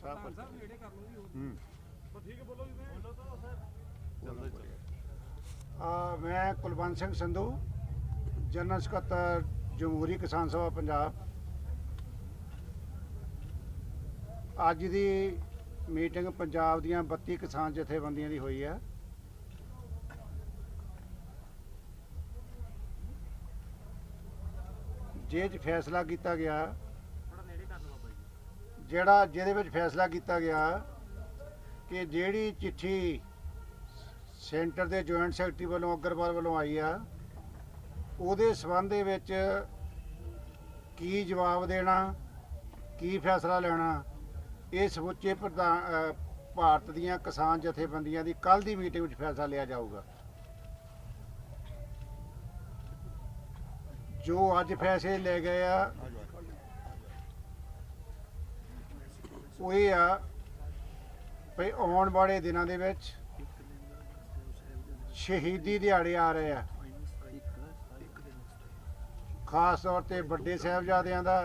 मैं कुलवंत सिंह संधू जनरल सकत्तर जमहूरी किसान सभा पंजाब। अज की मीटिंग पंजाब दियां 32 किसान जथेबंदियां दी हुई है। जिह फैसला किया गया जिहदे फैसला किया गया कि जिहड़ी चिट्ठी सेंटर के जॉइंट सैकटरी वालों अग्रवाल वालों आई आ उहदे संबंध दे विच की जवाब देना, की फैसला लेना, ये समूचे भारत दीयां किसान जथेबंदियां दी कल दी मीटिंग विच फैसला लिया जाऊगा। जो अज फैसले ले गए आ वो ये आ भाई आने वाले दिनों के विच शहीदी दिहाड़े आ रहे हैं, खास तौर पर बड़े साहबजादियां दा,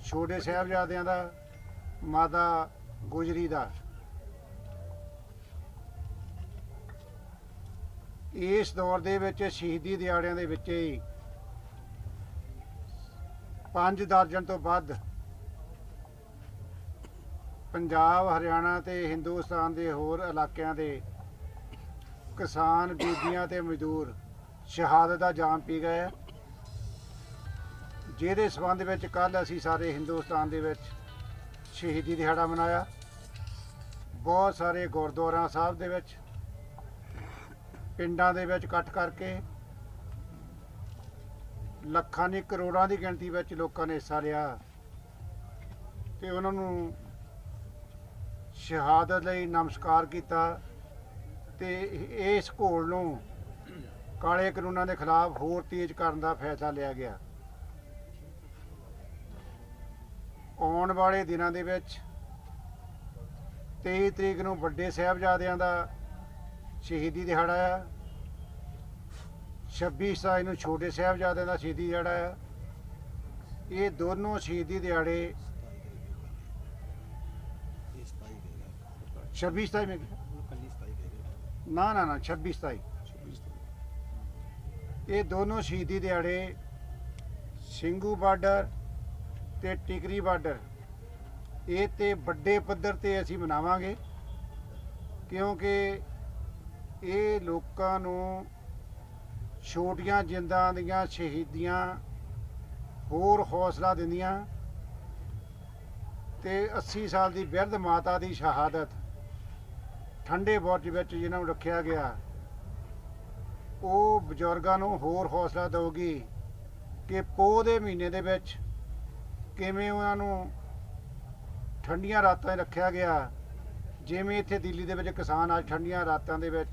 छोटे साहबजादियां दा, माता गुजरी दा। इस दौर दे विच शहीदी दिहाड़ियां दे विच ही 5 दर्जन तो वध पंजाब, हरियाणा ते हिंदुस्तान के होर इलाकों के किसान बीबियां ते मजदूर शहादत का जाम पी गए। जिहदे संबंध में कल असी सारे हिंदुस्तान दे विच शहीदी दिहाड़ा मनाया। बहुत सारे गुरुद्वारा साहब दे विच पिंडां दे विच इकट्ठ करके लखां दी करोड़ां की गिणती विच लोकां ने हिस्सा लिया ते उन्हां नूं शहादत लई नमस्कार किया ते इस घोल नूं काले कानूनां दे खिलाफ होर तेज करने का फैसला लिया गया। आने वाले दिनों के विच 23 तरीक नूं वड्डे साहबजादियां दा शहीदी दिहाड़ा है, 26 तारीख नूं छोटे साहबजादियां दा शहीदी दिहाड़ा है। ये दोनों शहीदी दिहाड़े 26 तारीख में ना 26 तारीख ये दोनों शहीदी दिहाड़े ਸਿੰਘੂ बार्डर ते टिकरी बार्डर ये ते बड़े पद्धर ते असी मनावांगे, क्योंकि ये लोकां नूं छोटियां जिंदां दियां शहीदियां होर हौसला दिंदियां ते 80 साल की बिरध माता की शहादत ठंडे बुरज विच जिन्हां नूं रखिया गया वो बजुर्गां नूं होर हौसला देगी कि पोह दे महीने दे विच किवें उन्हां नूं ठंडियां रातां रखिया गया। जिवें इत्थे दिल्ली दे विच किसान अज ठंडियां रातां दे विच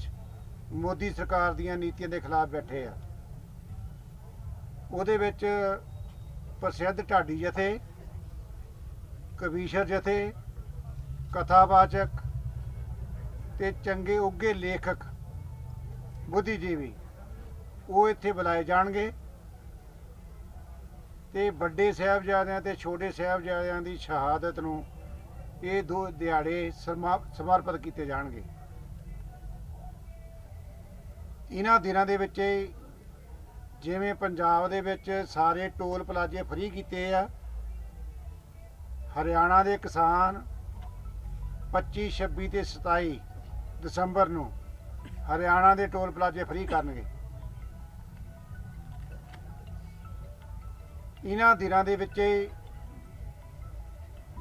मोदी सरकार दीयां नीतियां दे खिलाफ बैठे आ। उहदे विच प्रसिद्ध ढाडी जथे, कबीशर जथे, कथावाचक ते चंगे उगे लेखक बुद्धिजीवी वो इत्थे बुलाए जाणगे ते बड़े साहबजादियां ते छोटे साहबजादियां दी शहादत नूं ये दो दिहाड़े समर्पित किए जाणगे। इन्हां दिनां दे विच जिवें पंजाब दे विच सारे टोल प्लाजे फ्री कीते आ, हरियाणा दे किसान 25, 26 ते 27 दसंबर नूं हरियाणा दे टोल प्लाजे फ्री करनगे। इन्हां दिनां दे विच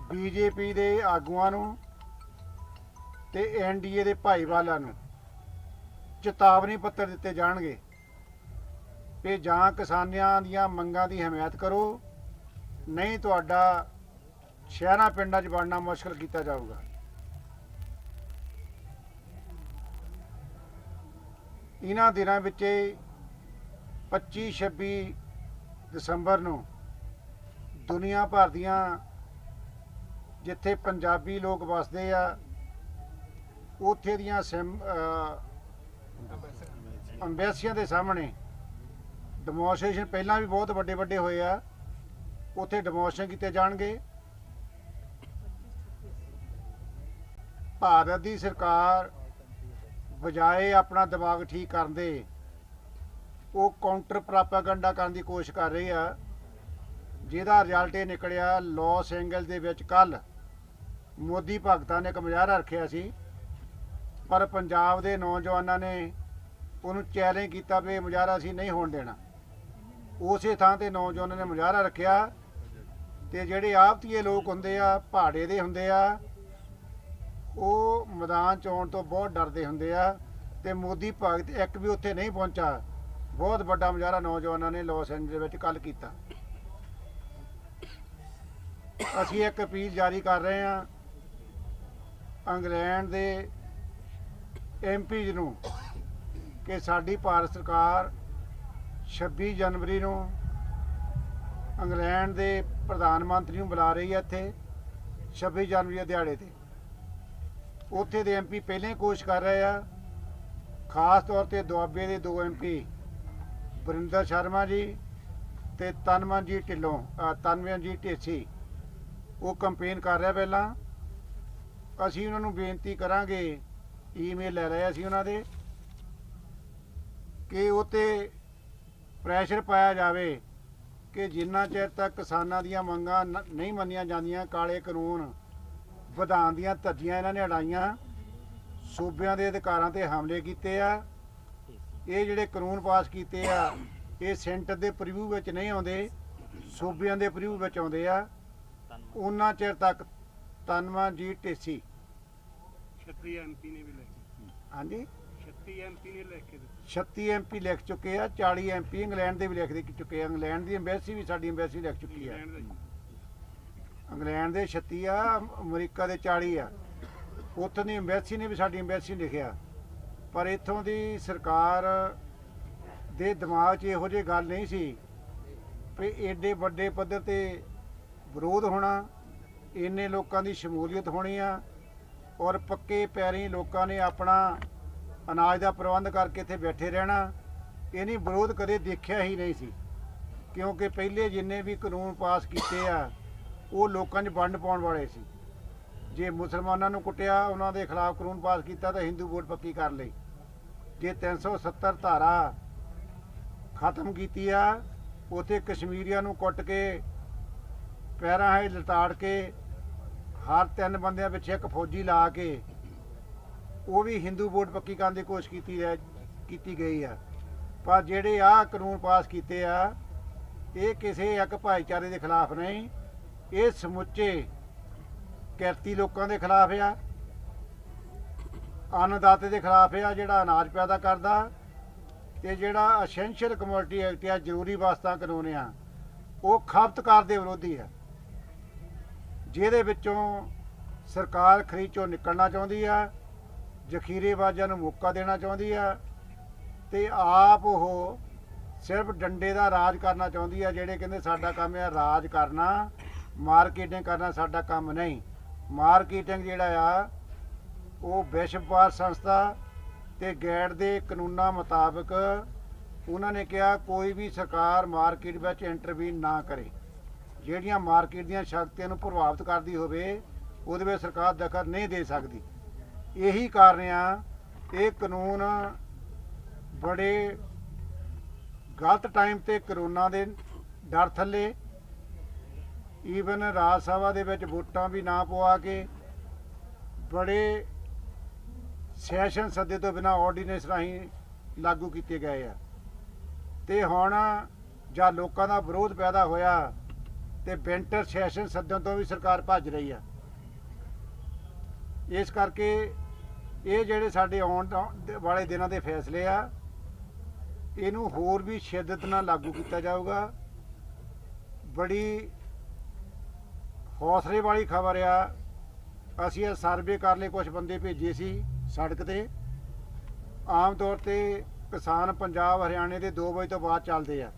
बीजेपी दे आगूआं नूं ते NDA दे भाईवालां नूं चेतावनी पत्र दिते जाणगे कि जां किसानां दीयां मंगां दी हमायत करो, नहीं तुहाडा शहरां पिंडां 'च वड़ना मुश्किल किया जाऊगा। इन्हां दिनां विच 25, 26 दसंबर नूं दुनिया भर दियां जिथे पंजाबी लोग वसदे आ उत्थे दियां अंबैसियां दे सामने डैमोनस्ट्रेशन पहलां भी बहुत वड्डे वड्डे होए आ, उत्थे डैमोनस्ट्रेशन किए जाणगे ਭਾਰਤ ਦੀ ਸਰਕਾਰ ਬਜਾਏ ਆਪਣਾ ਦਿਮਾਗ ਠੀਕ ਕਰਨ ਦੇ ਉਹ ਕਾਊਂਟਰ ਪ੍ਰਾਪਾਗੈਂਡਾ ਕਰਨ ਦੀ ਕੋਸ਼ਿਸ਼ ਕਰ ਰਹੀ ਆ, ਜਿਹਦਾ ਰਿਜ਼ਲਟ ਇਹ ਨਿਕਲਿਆ ਲਾਸ ਐਂਜਲਸ ਦੇ ਵਿੱਚ ਕੱਲ ਮੋਦੀ ਭਗਤਾਂ ਨੇ ਇੱਕ ਮੁਜ਼ਾਹਰਾ ਰੱਖਿਆ ਸੀ, ਪਰ ਪੰਜਾਬ ਦੇ ਨੌਜਵਾਨਾਂ ਨੇ ਉਹਨੂੰ ਚੈਲੰਜ ਕੀਤਾ ਵੀ ਇਹ ਮੁਜ਼ਾਹਰਾ ਅਸੀਂ ਨਹੀਂ ਹੋਣ ਦੇਣਾ। ਉਸੇ ਥਾਂ ਤੇ ਨੌਜਵਾਨਾਂ ਨੇ ਮੁਜ਼ਾਹਰਾ ਰੱਖਿਆ ਤੇ ਜਿਹੜੇ ਆਪਤੀਏ ਲੋਕ ਹੁੰਦੇ ਆ, ਪਹਾੜੇ ਦੇ ਹੁੰਦੇ ਆ, ਉਹ ਮੈਦਾਨ 'ਚ ਆਉਣ ਤੋਂ ਬਹੁਤ ਡਰਦੇ ਹੁੰਦੇ ਆ ਤੇ ਮੋਦੀ ਭਗਤ ਇੱਕ ਵੀ ਉੱਥੇ ਨਹੀਂ ਪਹੁੰਚਾ। ਬਹੁਤ ਵੱਡਾ ਮੁਜ਼ਾਹਰਾ ਨੌਜਵਾਨਾਂ ਨੇ ਲਾਸ ਐਂਜਲਸ ਦੇ ਵਿੱਚ ਕੱਲ ਕੀਤਾ। ਅਸੀਂ ਇੱਕ ਅਪੀਲ ਜਾਰੀ ਕਰ ਰਹੇ ਹਾਂ ਇੰਗਲੈਂਡ ਦੇ MPs ਨੂੰ ਕਿ ਸਾਡੀ ਭਾਰਤ ਸਰਕਾਰ 26 ਜਨਵਰੀ ਨੂੰ ਇੰਗਲੈਂਡ ਦੇ ਪ੍ਰਧਾਨ ਮੰਤਰੀ ਨੂੰ ਬੁਲਾ ਰਹੀ ਹੈ ਇੱਥੇ 26 ਜਨਵਰੀ ਦੇ ਦਿਹਾੜੇ ਤੇ। ਉੱਥੇ ਦੇ MP ਪਹਿਲਾਂ ਹੀ ਕੋਸ਼ਿਸ਼ ਕਰ ਰਹੇ ਆ, ਖਾਸ ਤੌਰ ਤੇ ਦੁਆਬੇ ਦੇ 2 MP ਵਰਿੰਦਰ ਸ਼ਰਮਾ ਜੀ ਤੇ ਤਨਮਨਜੀਤ ਢੇਸੀ, ਉਹ ਕੰਪੇਨ ਕਰ ਰਿਹਾ ਪਹਿਲਾਂ। ਅਸੀਂ ਉਹਨਾਂ ਨੂੰ ਬੇਨਤੀ ਕਰਾਂਗੇ, ਈਮੇਲ ਲੈ ਰਹੇ ਅਸੀਂ ਉਹਨਾਂ ਦੇ, ਕਿ ਉਹ 'ਤੇ ਪ੍ਰੈਸ਼ਰ ਪਾਇਆ ਜਾਵੇ ਕਿ ਜਿੰਨਾ ਚਿਰ ਤੱਕ ਕਿਸਾਨਾਂ ਦੀਆਂ ਮੰਗਾਂ ਨਹੀਂ ਮੰਨੀਆਂ ਜਾਂਦੀਆਂ, ਕਾਲੇ ਕਾਨੂੰਨ ਵਧਾਉਣ ਦੀਆਂ ਧੱਜੀਆਂ ਇਹਨਾਂ ਨੇ ਅੜਾਈਆਂ, ਸੂਬਿਆਂ ਦੇ ਅਧਿਕਾਰਾਂ 'ਤੇ ਹਮਲੇ ਕੀਤੇ ਆ, ਇਹ ਜਿਹੜੇ ਕਾਨੂੰਨ ਪਾਸ ਕੀਤੇ ਆ ਇਹ ਸੈਂਟਰ ਦੇ ਪ੍ਰੀਵਿਊ ਵਿੱਚ ਨਹੀਂ ਆਉਂਦੇ, ਸੂਬਿਆਂ ਦੇ ਪ੍ਰੀਵਿਊ ਵਿੱਚ ਆਉਂਦੇ ਆ, ਉਹਨਾਂ ਚਿਰ ਤੱਕ ਤਨਮਨਜੀਤ ਢੇਸੀ 36 MP ਨੇ ਵੀ ਲਿਖ, ਹਾਂਜੀ 36 MP ਨੇ ਲਿਖ ਕੇ ਦਿੱਤੀ, 36 MP ਲਿਖ ਚੁੱਕੇ ਆ, 40 MP ਇੰਗਲੈਂਡ ਦੇ ਵੀ ਲਿਖ ਦੇ ਚੁੱਕੇ ਆ। ਇੰਗਲੈਂਡ ਦੀ ਐਮਬੈਸੀ ਵੀ ਸਾਡੀ ਐਮਬੈਸੀ ਲਿਖ ਚੁੱਕੀ ਆ। ਇੰਗਲੈਂਡ ਦੇ 36 ਆ, ਅਮਰੀਕਾ ਦੇ 40 ਆ। ਉੱਥੋਂ ਦੀ ਐਮਬੈਸੀ ਨੇ ਵੀ ਸਾਡੀ ਐਮਬੈਸੀ ਲਿਖਿਆ, ਪਰ ਇੱਥੋਂ ਦੀ ਸਰਕਾਰ ਦੇ ਦਿਮਾਗ 'ਚ ਇਹੋ ਜਿਹੀ ਗੱਲ ਨਹੀਂ ਸੀ ਵੀ ਏਡੇ ਵੱਡੇ ਪੱਧਰ 'ਤੇ ਵਿਰੋਧ ਹੋਣਾ, ਇੰਨੇ ਲੋਕਾਂ ਦੀ ਸ਼ਮੂਲੀਅਤ ਹੋਣੀ ਆ, ਔਰ ਪੱਕੇ ਪੈਰੀਂ ਲੋਕਾਂ ਨੇ ਆਪਣਾ ਅਨਾਜ ਦਾ ਪ੍ਰਬੰਧ ਕਰਕੇ ਇੱਥੇ ਬੈਠੇ ਰਹਿਣਾ। ਇਹਨੀ ਵਿਰੋਧ ਕਦੇ ਦੇਖਿਆ ਹੀ ਨਹੀਂ ਸੀ, ਕਿਉਂਕਿ ਪਹਿਲੇ ਜਿੰਨੇ ਵੀ ਕਾਨੂੰਨ ਪਾਸ ਕੀਤੇ ਆ ਉਹ ਲੋਕਾਂ 'ਚ ਵੰਡ ਪਾਉਣ ਵਾਲੇ ਸੀ। ਜੇ ਮੁਸਲਮਾਨਾਂ ਨੂੰ ਕੁੱਟਿਆ, ਉਹਨਾਂ ਦੇ ਖਿਲਾਫ ਕਾਨੂੰਨ ਪਾਸ ਕੀਤਾ ਤਾਂ ਹਿੰਦੂ ਵੋਟ ਪੱਕੀ ਕਰ ਲਈ। ਜੇ 370 ਧਾਰਾ ਖਤਮ ਕੀਤੀ ਆ, ਉੱਥੇ ਕਸ਼ਮੀਰੀਆਂ ਨੂੰ ਕੁੱਟ ਕੇ ਪੈਰਾਂ ਹੇਠ ਲਤਾੜ ਕੇ ਹਰ 3 ਬੰਦਿਆਂ ਪਿੱਛੇ ਇੱਕ ਫੌਜੀ ਲਾ ਕੇ ਉਹ ਵੀ ਹਿੰਦੂ ਵੋਟ ਪੱਕੀ ਕਰਨ ਦੀ ਕੋਸ਼ਿਸ਼ ਕੀਤੀ ਗਈ ਆ। ਪਰ ਜਿਹੜੇ ਆਹ ਕਾਨੂੰਨ ਪਾਸ ਕੀਤੇ ਆ ਇਹ ਕਿਸੇ ਇੱਕ ਭਾਈਚਾਰੇ ਦੇ ਖਿਲਾਫ ਨਹੀਂ, ਇਹ ਸਮੁੱਚੇ ਕਿਰਤੀ ਲੋਕਾਂ ਦੇ ਖਿਲਾਫ ਆ, ਅੰਨਦਾਤੇ ਦੇ ਖਿਲਾਫ ਆ, ਜਿਹੜਾ ਅਨਾਜ ਪੈਦਾ ਕਰਦਾ, ਤੇ ਜਿਹੜਾ ਅਸੈਂਸ਼ੀਅਲ ਕਮੋਡਿਟੀ ਐਕਟ ਆ, ਜ਼ਰੂਰੀ ਵਸਤਾਂ ਕਾਨੂੰਨ ਆ, ਉਹ ਖਪਤਕਾਰ ਦੇ ਵਿਰੋਧੀ ਆ, ਜਿਹਦੇ ਵਿੱਚੋਂ ਸਰਕਾਰ ਖਰੀਦ ਚੋਂ ਨਿਕਲਣਾ ਚਾਹੁੰਦੀ ਆ, ਜ਼ਖੀਰੇਬਾਜ਼ਾਂ ਨੂੰ ਮੌਕਾ ਦੇਣਾ ਚਾਹੁੰਦੀ ਆ, ਤੇ ਆਪ ਉਹ ਸਿਰਫ ਡੰਡੇ ਦਾ ਰਾਜ ਕਰਨਾ ਚਾਹੁੰਦੀ ਆ। ਜਿਹੜੇ ਕਹਿੰਦੇ ਸਾਡਾ ਕੰਮ ਆ ਰਾਜ ਕਰਨਾ, ਮਾਰਕੀਟਿੰਗ ਕਰਨਾ ਸਾਡਾ ਕੰਮ ਨਹੀਂ। ਮਾਰਕੀਟਿੰਗ ਜਿਹੜਾ ਆ ਉਹ ਵਿਸ਼ਵ ਵਪਾਰ ਸੰਸਥਾ ਤੇ ਗੈਟ ਦੇ ਕਾਨੂੰਨਾਂ ਮੁਤਾਬਕ ਉਹਨਾਂ ਨੇ ਕਿਹਾ ਕੋਈ ਵੀ ਸਰਕਾਰ ਮਾਰਕੀਟ ਵਿੱਚ ਇੰਟਰਵੀਨ ਨਾ ਕਰੇ। ਜਿਹੜੀਆਂ ਮਾਰਕੀਟ ਦੀਆਂ ਸ਼ਕਤੀਆਂ ਨੂੰ ਪ੍ਰਭਾਵਿਤ ਕਰਦੀ ਹੋਵੇ ਉਹਦੇ ਵਿੱਚ ਸਰਕਾਰ ਦਖਲ ਨਹੀਂ ਦੇ ਸਕਦੀ। ਇਹੀ ਕਾਰਨ ਆ ਇਹ ਕਾਨੂੰਨ ਬੜੇ ਗਲਤ ਟਾਈਮ ਤੇ ਕਰੋਨਾ ਦੇ ਡਰ ਥੱਲੇ, ਈਵਨ ਰਾਜ ਸਭਾ ਦੇ ਵਿੱਚ ਵੋਟਾਂ ਵੀ ਨਾ ਪਵਾ ਕੇ ਬੜੇ ਸੈਸ਼ਨ ਸੱਦੇ ਤੋਂ ਬਿਨਾਂ ਆਰਡੀਨੈਂਸ ਰਾਹੀਂ ਲਾਗੂ ਕੀਤੇ ਗਏ ਆ। ਤੇ ਹੁਣ ਜਦ ਲੋਕਾਂ ਦਾ ਵਿਰੋਧ ਪੈਦਾ ਹੋਇਆ ਤੇ ਵਿੰਟਰ ਸੈਸ਼ਨ ਸੱਦਣ ਤੋਂ ਵੀ ਸਰਕਾਰ ਭੱਜ ਰਹੀ ਆ। ਇਸ ਕਰਕੇ ਇਹ ਜਿਹੜੇ ਸਾਡੇ ਆਉਣ ਵਾਲੇ ਦਿਨਾਂ ਦੇ ਫੈਸਲੇ ਆ, ਇਹਨੂੰ ਹੋਰ ਵੀ ਸ਼ਿੱਦਤ ਨਾਲ ਲਾਗੂ ਕੀਤਾ ਜਾਊਗਾ। ਬੜੀ ਹੌਸਲੇ ਵਾਲੀ ਖਬਰ ਆ, ਅਸੀਂ ਇਹ ਸਰਵੇ ਕਰ ਲਏ, ਕੁਝ ਬੰਦੇ ਭੇਜੇ ਸੀ ਸੜਕ ਤੇ। ਆਮ ਤੌਰ ਤੇ ਕਿਸਾਨ ਪੰਜਾਬ ਹਰਿਆਣੇ ਦੇ 2 ਵਜੇ ਤੋਂ ਬਾਅਦ ਚੱਲਦੇ ਆ,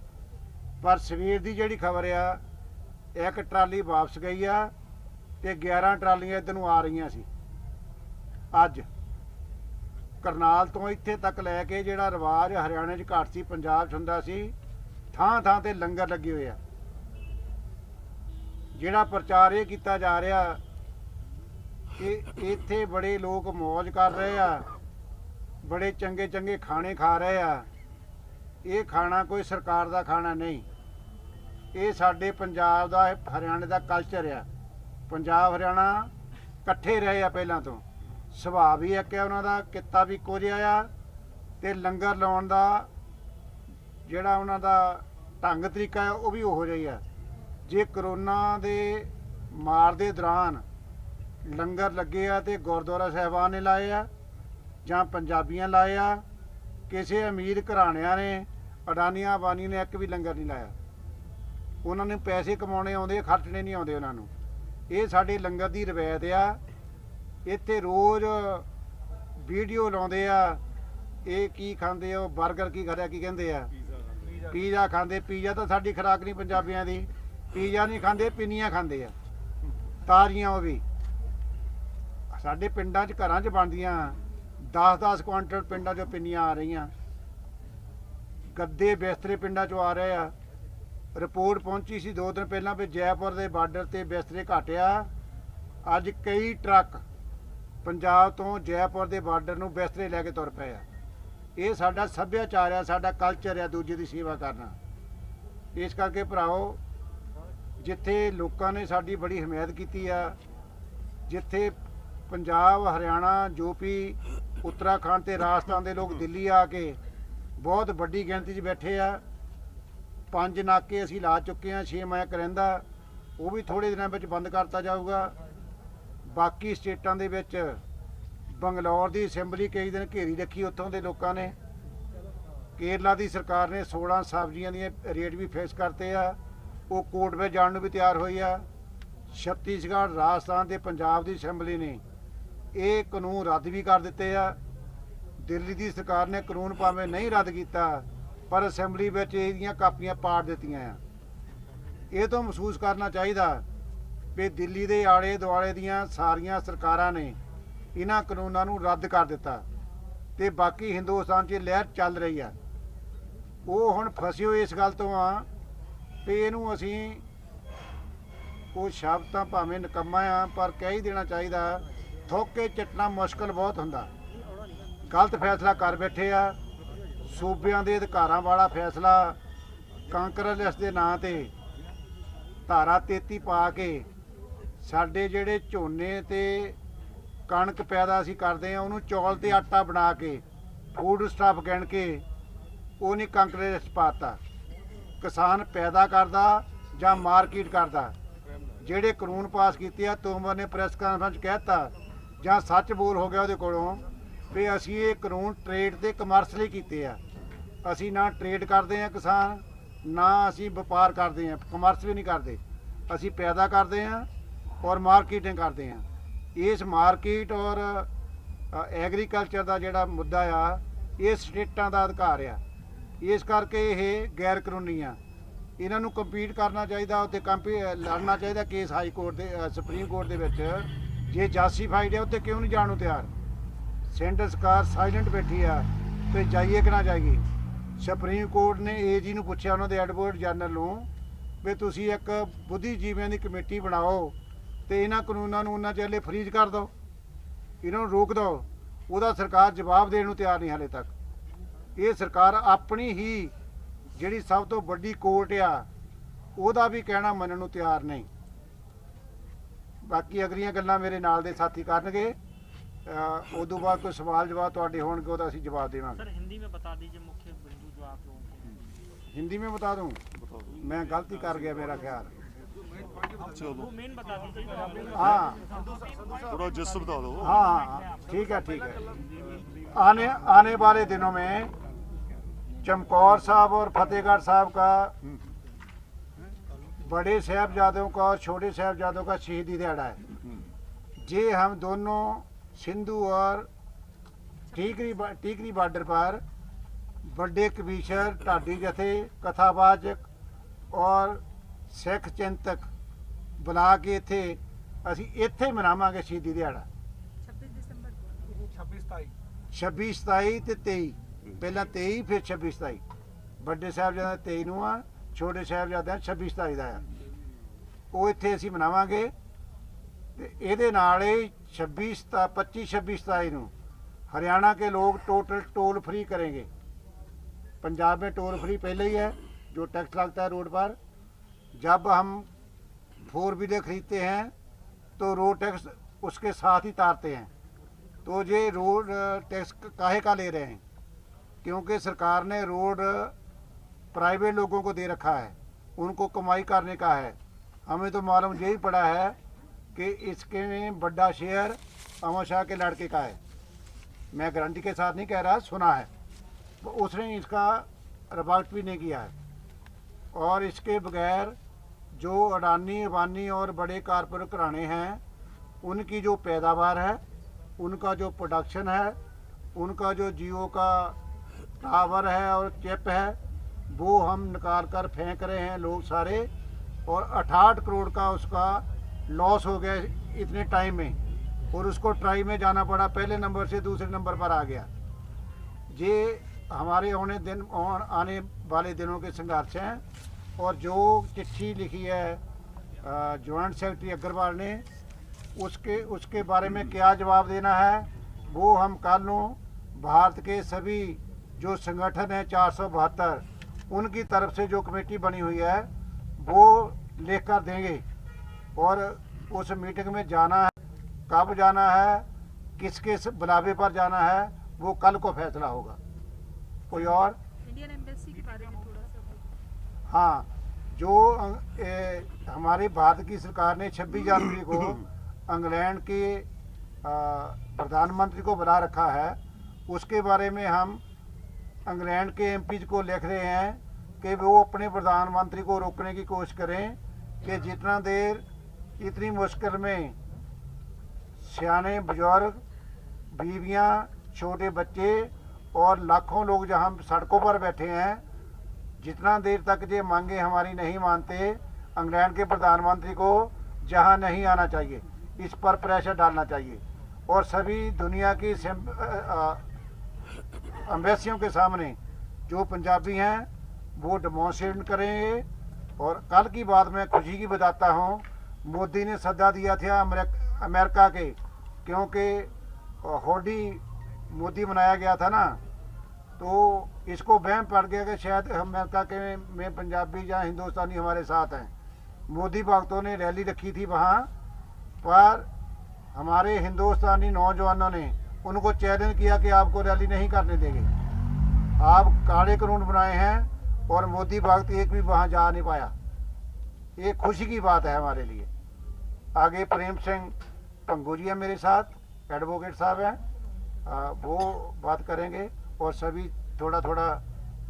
ਪਰ ਸਵੇਰ ਦੀ ਜਿਹੜੀ ਖਬਰ ਆ, ਇੱਕ ਟਰਾਲੀ ਵਾਪਸ ਗਈ ਆ ਤੇ 11 ਟਰਾਲੀਆਂ ਇੱਧਰ ਨੂੰ ਆ ਰਹੀਆਂ ਸੀ। ਅੱਜ ਕਰਨਾਲ ਤੋਂ ਇੱਥੇ ਤੱਕ ਲੈ ਕੇ ਜਿਹੜਾ ਰਿਵਾਜ ਹਰਿਆਣੇ 'ਚ ਘੱਟ ਸੀ, ਪੰਜਾਬ 'ਚ ਹੁੰਦਾ ਸੀ, ਥਾਂ ਥਾਂ ਤੇ ਲੰਗਰ ਲੱਗੇ ਹੋਏ ਆ। ਜਿਹੜਾ ਪ੍ਰਚਾਰ ਇਹ ਕੀਤਾ ਜਾ ਰਿਹਾ ਕਿ ਇੱਥੇ ਬੜੇ ਲੋਕ ਮौज ਕਰ ਰਹੇ ਆ, ਬੜੇ ਚੰਗੇ ਚੰਗੇ ਖਾਣੇ ਖਾ ਰਹੇ ਆ। ਇਹ ਖਾਣਾ ਕੋਈ ਸਰਕਾਰ ਦਾ ਖਾਣਾ ਨਹੀਂ, ਇਹ ਸਾਡੇ ਪੰਜਾਬ ਦਾ ਹਰਿਆਣੇ ਦਾ ਕਲਚਰ ਆ। ਪੰਜਾਬ ਹਰਿਆਣਾ ਇਕੱਠੇ ਰਹੇ ਆ ਪਹਿਲਾਂ ਤੋਂ, ਸੁਭਾਅ ਵੀ ਇੱਕ ਆ ਉਹਨਾਂ ਦਾ, ਕਿੱਤਾ ਵੀ ਇੱਕੋ ਜਿਹਾ ਆ, ਤੇ ਲੰਗਰ ਲਾਉਣ ਦਾ ਜਿਹੜਾ ਉਹਨਾਂ ਦਾ ਢੰਗ ਤਰੀਕਾ ਆ ਉਹ ਵੀ ਉਹੋ ਜਿਹਾ ਹੀ ਆ। ਜੇ ਕਰੋਨਾ ਦੇ ਮਾਰ ਦੇ ਦੌਰਾਨ ਲੰਗਰ ਲੱਗੇ ਆ ਤੇ ਗੁਰਦੁਆਰਾ ਸਾਹਿਬਾਨ ਨੇ ਲਾਏ ਆ ਜਾਂ ਪੰਜਾਬੀਆਂ ਲਾਏ ਆ, ਕਿਸੇ ਅਮੀਰ ਘਰਾਣਿਆਂ ਨੇ, ਅਡਾਨੀਆਂ ਅਬਾਨੀ ਨੇ ਇੱਕ ਵੀ ਲੰਗਰ ਨਹੀਂ ਲਾਇਆ। ਉਹਨਾਂ ਨੇ ਪੈਸੇ ਕਮਾਉਣੇ ਆਉਂਦੇ, ਖਰਚਣੇ ਨਹੀਂ ਆਉਂਦੇ ਉਹਨਾਂ ਨੂੰ। ਇਹ ਸਾਡੇ ਲੰਗਰ ਦੀ ਰਵਾਇਤ ਆ। ਇੱਥੇ ਰੋਜ਼ ਵੀਡੀਓ ਲਾਉਂਦੇ ਆ, ਇਹ ਕੀ ਖਾਂਦੇ ਆ, ਉਹ 버ਗਰ ਕੀ ਖਾਂਦੇ, ਕੀ ਕਹਿੰਦੇ ਆ, ਪੀਜ਼ਾ ਖਾਂਦੇ। ਪੀਜ਼ਾ ਤਾਂ ਸਾਡੀ ਖੁਰਾਕ ਨਹੀਂ ਪੰਜਾਬੀਆਂ ਦੀ, ਪੀਜ਼ਾ ਨਹੀਂ ਖਾਂਦੇ, ਪਿੰਨੀਆਂ ਖਾਂਦੇ ਆ, ਤਾਰੀਆਂ। ਉਹ ਵੀ ਸਾਡੇ ਪਿੰਡਾਂ 'ਚ ਘਰਾਂ 'ਚ ਬਣਦੀਆਂ 10-10 ਕੁਆਂਟਲ ਪਿੰਡਾਂ 'ਚੋਂ ਪਿੰਨੀਆਂ ਆ ਰਹੀਆਂ। ਗੱਦੇ ਬਿਸਤਰੇ ਪਿੰਡਾਂ 'ਚੋਂ ਆ ਰਹੇ ਆ। ਰਿਪੋਰਟ ਪਹੁੰਚੀ ਸੀ 2 ਦਿਨ ਪਹਿਲਾਂ ਵੀ ਜੈਪੁਰ ਦੇ ਬਾਰਡਰ ਤੇ ਬਿਸਤਰੇ ਘੱਟ ਆ। ਅੱਜ ਕਈ ਟਰੱਕ ਪੰਜਾਬ ਤੋਂ ਜੈਪੁਰ ਦੇ ਬਾਰਡਰ ਨੂੰ ਬਿਸਤਰੇ ਲੈ ਕੇ ਤੁਰ ਪਏ ਆ। ਇਹ ਸਾਡਾ ਸੱਭਿਆਚਾਰ ਆ, ਸਾਡਾ ਕਲਚਰ ਆ ਦੂਜੇ ਦੀ ਸੇਵਾ ਕਰਨਾ। ਇਸ ਕਰਕੇ ਭਰਾਓ, ਜਿੱਥੇ ਲੋਕਾਂ ਨੇ ਸਾਡੀ ਬੜੀ ਹਮਾਇਤ ਕੀਤੀ ਆ, ਜਿੱਥੇ ਪੰਜਾਬ, ਹਰਿਆਣਾ, ਯੂਪੀ, ਉੱਤਰਾਖੰਡ ਤੇ ਰਾਜਸਥਾਨ ਦੇ ਲੋਕ ਦਿੱਲੀ ਆ ਕੇ ਬਹੁਤ ਵੱਡੀ ਗਿਣਤੀ 'ਚ ਬੈਠੇ ਆ। 5 ਨਾਕੇ ਅਸੀਂ ਲਾ ਚੁੱਕੇ ਹਾਂ, 6 ਮੈਂ ਕਰਿੰਦਾ, ਉਹ ਵੀ ਥੋੜ੍ਹੇ ਦਿਨਾਂ ਵਿੱਚ ਬੰਦ ਕਰਤਾ ਜਾਊਗਾ। ਬਾਕੀ ਸਟੇਟਾਂ ਦੇ ਵਿੱਚ ਬੰਗਲੌਰ ਦੀ ਅਸੈਂਬਲੀ ਕਈ ਦਿਨ ਘੇਰੀ ਰੱਖੀ ਉੱਥੋਂ ਦੇ ਲੋਕਾਂ ਨੇ। ਕੇਰਲਾ ਦੀ ਸਰਕਾਰ ਨੇ 16 ਸਬਜ਼ੀਆਂ ਦੀਆਂ ਰੇਟ ਵੀ ਫਿਕਸ ਕਰਤੇ ਆ, ਉਹ ਕੋਰਟ ਵਿੱਚ ਜਾਣ ਨੂੰ ਵੀ ਤਿਆਰ ਹੋਈ ਆ। ਛੱਤੀਸਗੜ੍ਹ, ਰਾਜਸਥਾਨ ਤੇ ਪੰਜਾਬ ਦੀ ਅਸੈਂਬਲੀ ਨੇ ਇਹ ਕਾਨੂੰਨ ਰੱਦ ਵੀ ਕਰ ਦਿੱਤੇ ਆ। ਦਿੱਲੀ ਦੀ ਸਰਕਾਰ ਨੇ ਕਾਨੂੰਨ ਭਾਵੇਂ ਨਹੀਂ ਰੱਦ ਕੀਤਾ, ਪਰ ਅਸੈਂਬਲੀ ਵਿੱਚ ਇਹਦੀਆਂ ਕਾਪੀਆਂ ਪਾੜ ਦਿੱਤੀਆਂ ਆ। ਇਹ ਤੋਂ ਮਹਿਸੂਸ ਕਰਨਾ ਚਾਹੀਦਾ ਵੀ ਦਿੱਲੀ ਦੇ ਆਲੇ ਦੁਆਲੇ ਦੀਆਂ ਸਾਰੀਆਂ ਸਰਕਾਰਾਂ ਨੇ ਇਹਨਾਂ ਕਾਨੂੰਨਾਂ ਨੂੰ ਰੱਦ ਕਰ ਦਿੱਤਾ ਤੇ ਬਾਕੀ ਹਿੰਦੁਸਤਾਨ 'ਚ ਲਹਿਰ ਚੱਲ ਰਹੀ ਆ। ਉਹ ਹੁਣ ਫਸੇ ਹੋਏ ਇਸ ਗੱਲ ਤੋਂ ਆ ਵੀ ਇਹਨੂੰ ਅਸੀਂ, ਉਹ ਸ਼ਬਦ ਤਾਂ ਭਾਵੇਂ ਨਿਕੰਮਾ ਆ, ਪਰ ਕਹਿ ਹੀ ਦੇਣਾ ਚਾਹੀਦਾ। ਥੁੱਕ ਕੇ ਚੱਟਣਾ ਮੁਸ਼ਕਲ ਬਹੁਤ ਹੁੰਦਾ। ਗਲਤ ਫੈਸਲਾ ਕਰ ਬੈਠੇ ਆ। ਸੂਬਿਆਂ ਦੇ ਅਧਿਕਾਰਾਂ ਵਾਲਾ ਫੈਸਲਾ ਕਾਂਗਰਸ ਦੇ ਨਾਂ ਤੇ ਧਾਰਾ 33 ਪਾ ਕੇ ਸਾਡੇ ਜਿਹੜੇ ਝੋਨੇ ਤੇ ਕਣਕ ਪੈਦਾ ਅਸੀਂ ਕਰਦੇ ਆ, ਉਹਨੂੰ ਚੌਲ ਤੇ ਆਟਾ ਬਣਾ ਕੇ ਫੂਡ ਸਟਾਫ ਗਿਣ ਕੇ ਉਹ ਨਹੀਂ ਕਾਂਗਰਸ ਪਾਤਾ। ਕਿਸਾਨ ਪੈਦਾ ਕਰਦਾ ਜਾਂ ਮਾਰਕੀਟ ਕਰਦਾ। ਜਿਹੜੇ ਕਾਨੂੰਨ ਪਾਸ ਕੀਤੇ ਆ, ਤੋਮਰ ਨੇ ਪ੍ਰੈਸ ਕਾਨਫਰੰਸ ਕਹਿਤਾ ਜਾਂ ਸੱਚ ਬੋਲ ਹੋ ਗਿਆ ਉਹਦੇ ਕੋਲੋਂ ਵੀ ਅਸੀਂ ਇਹ ਕਾਨੂੰਨ ਟ੍ਰੇਡ ਤੇ ਕਮਰਸ ਲਈ ਕੀਤੇ ਆ। ਅਸੀਂ ਨਾ ਟ੍ਰੇਡ ਕਰਦੇ ਆ ਕਿਸਾਨ, ਨਾ ਅਸੀਂ ਵਪਾਰ ਕਰਦੇ ਆ, ਕਮਰਸ ਵੀ ਨਹੀਂ ਕਰਦੇ। ਅਸੀਂ ਪੈਦਾ ਕਰਦੇ ਆ ਔਰ ਮਾਰਕੀਟਿੰਗ ਕਰਦੇ ਆ। ਇਸ ਮਾਰਕੀਟ ਔਰ ਐਗਰੀਕਲਚਰ ਦਾ ਜਿਹੜਾ ਮੁੱਦਾ ਆ, ਇਹ ਸਟੇਟਾਂ ਦਾ ਅਧਿਕਾਰ ਆ। ਇਸ ਕਰਕੇ ਇਹ ਗੈਰ ਕਾਨੂੰਨੀ ਆ। ਇਹਨਾਂ ਨੂੰ ਕੰਪੀਟ ਕਰਨਾ ਚਾਹੀਦਾ, ਉੱਤੇ ਲੜਨਾ ਚਾਹੀਦਾ ਕੇਸ ਹਾਈ ਕੋਰਟ ਦੇ, ਸੁਪਰੀਮ ਕੋਰਟ ਦੇ ਵਿੱਚ। ਜੇ ਜਸਟੀਫਾਈਡ ਹੈ ਉੱਤੇ ਕਿਉਂ ਨਹੀਂ ਜਾਣ ਨੂੰ ਤਿਆਰ? ਸੈਂਟਰ ਸਰਕਾਰ ਸਾਇਲੈਂਟ ਬੈਠੀ ਆ ਤੇ ਜਾਈਏ ਕਿ ਨਾ ਜਾਈਏ। ਸੁਪਰੀਮ ਕੋਰਟ ਨੇ ਏਜੀ ਨੂੰ ਪੁੱਛਿਆ, ਉਹਨਾਂ ਦੇ ਐਡਵੋਕੇਟ ਜਨਰਲ ਨੂੰ, ਵੀ ਤੁਸੀਂ ਇੱਕ ਬੁੱਧੀਜੀਵੀਆਂ ਦੀ ਕਮੇਟੀ ਬਣਾਓ ਤੇ ਇਹਨਾਂ ਕਾਨੂੰਨਾਂ ਨੂੰ ਉਹਨਾਂ ਚਿਰ ਲਈ ਫਰੀਜ਼ ਕਰ ਦਿਓ, ਇਹਨਾਂ ਨੂੰ ਰੋਕ ਦਿਓ। ਉਹਦਾ ਸਰਕਾਰ ਜਵਾਬ ਦੇਣ ਨੂੰ ਤਿਆਰ ਨਹੀਂ ਹਾਲੇ ਤੱਕ। ਇਹ ਸਰਕਾਰ ਆਪਣੀ ਹੀ ਜਿਹੜੀ ਸਭ ਤੋਂ ਵੱਡੀ ਕੋਰਟ ਆ, ਉਹਦਾ ਵੀ ਕਹਿਣਾ ਮੰਨਣ ਨੂੰ ਤਿਆਰ ਨਹੀਂ। ਬਾਕੀ ਅਗਲੀਆਂ ਗੱਲਾਂ ਮੇਰੇ ਨਾਲ ਦੇ ਸਾਥੀ ਕਰਨਗੇ। उदो बाद कोई सवाल जवाब ਤੁਹਾਡੇ ਹੋਣਗੇ ਉਹਦਾ ਅਸੀਂ ਜਵਾਬ ਦੇਵਾਂਗੇ। सर हिंदी में बता दीजिए मुख्य बिंदु जो आप लोगों के। हिंदी में बता दूं? मैं गलती कर गया मेरा ख्याल। वो मेन बता दीजिए। हाँ थोड़ा जस्ट बता दो। हाँ ठीक है। आने वाले दिनों में चमकौर साहब और फतेहगढ़ साहब का, बड़े साहबजादों का और छोटे साहबजादों का शहीदी दिहाड़ा है। जे हम दोनों सिंधु और टीकरी बॉर्डर पर बड़े कबीशर, ढाडी जथे, कथावाचक और सिख चिंतक बुला के इत्थे असी इत्थे मनावांगे शहीदी दिहाड़ा 26 27 ते 23। पहला 23 फिर 26 27। बड़े साहबजादे 23 नूं आ, छोटे साहबजादे 26 27 दा आ। ਉਹ ਇੱਥੇ ਅਸੀਂ ਮਨਾਵਾਂਗੇ ਤੇ ਇਹਦੇ ਨਾਲ ਹੀ 25-26 ਨੂੰ हरियाणा के लोग टोटल टोल फ्री करेंगे। पंजाब में टोल फ्री पहले ही है, जो टैक्स लगता है रोड पर। जब हम 4 व्हीलर खरीदते हैं तो रोड टैक्स उसके साथ ही तारते हैं। तो ये रोड टैक्स काहे का ले रहे हैं? क्योंकि सरकार ने रोड प्राइवेट लोगों को दे रखा है, उनको कमाई करने का है। हमें तो मालूम यही पड़ा है कि इसके में बड़ा शेयर अमित शाह के लड़के का है। मैं गारंटी के साथ नहीं कह रहा, सुना है। तो उसने इसका रिपोर्ट भी नहीं किया है। और इसके बगैर जो अडानी अंबानी और बड़े कारपोरेट घराने हैं, उनकी जो पैदावार है, उनका जो प्रोडक्शन है, उनका जो जियो का टावर है और चिप है, वो हम निकाल कर फेंक रहे हैं लोग सारे। और 68 करोड़ का उसका लॉस हो गया इतने टाइम में, और उसको ट्राई में जाना पड़ा, पहले नंबर से दूसरे नंबर पर आ गया। ये हमारे आने वाले दिनों के संघर्ष हैं। और जो चिट्ठी लिखी है जॉइंट सेक्रेटरी अग्रवाल ने, उसके बारे में क्या जवाब देना है, वो हम कल भारत के सभी जो संगठन हैं 472, उनकी तरफ से जो कमेटी बनी हुई है वो लिख कर देंगे। और उस मीटिंग में जाना है, कब जाना है, किसके बुलावे पर जाना है, वो कल को फैसला होगा। कोई और? इंडियन एम्बेसी के बारे में थोड़ा सा। हाँ, जो हमारे भारत की सरकार ने 26 जनवरी को इंग्लैंड के प्रधानमंत्री को बुला रखा है, उसके बारे में हम इंग्लैंड के एमपी को लिख रहे हैं कि वो अपने प्रधानमंत्री को रोकने की कोशिश करें कि जितना देर इतनी मुश्किल में सियाने बुजुर्ग, बीवियां, छोटे बच्चे और लाखों लोग जहां सड़कों पर बैठे हैं, जितना देर तक ये मांगे हमारी नहीं मानते, इंग्लैंड के प्रधानमंत्री को जहां नहीं आना चाहिए, इस पर प्रेशर डालना चाहिए। और सभी दुनिया की एम्बेसियों के सामने जो पंजाबी हैं वो डेमोन्स्ट्रेट करेंगे। और कल की बात मैं खुशी की बताता हूँ, मोदी ने सद्दा दिया था अमेरिका के, क्योंकि होडी मोदी बनाया गया था ना, तो इसको वहम पड़ गया कि शायद अमेरिका के में पंजाबी या हिंदुस्तानी हमारे साथ हैं। मोदी भक्तों ने रैली रखी थी वहाँ पर, हमारे हिंदुस्तानी नौजवानों ने उनको चैलेंज किया कि आपको रैली नहीं करने देंगे, आप काले कानून बनाए हैं, और मोदी भक्त एक भी वहाँ जा नहीं पाया। ये खुशी की बात है हमारे लिए। आगे प्रेम सिंह पंगू जी है मेरे साथ, एडवोकेट साहब हैं, वो बात करेंगे और सभी थोड़ा थोड़ा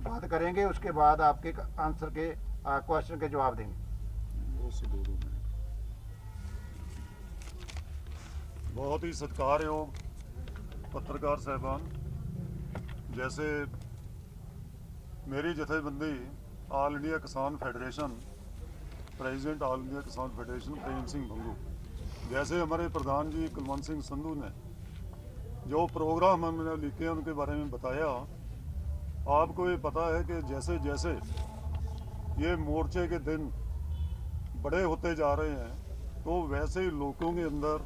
बात करेंगे। उसके बाद आपके आंसर के क्वेश्चन के जवाब देंगे। बहुत ही सत्कारयोग पत्रकार साहबान, जैसे मेरी जथेबंदी ऑल इंडिया किसान फेडरेशन, प्रेसिडेंट ऑल इंडिया किसान फेडरेशन प्रेम सिंह भंगू, जैसे हमारे प्रधान जी कुलवंत सिंह संधू ने जो प्रोग्राम हमने लिखे उनके बारे में बताया, आपको ये पता है कि जैसे जैसे ये मोर्चे के दिन बड़े होते जा रहे हैं, तो वैसे ही लोगों के अंदर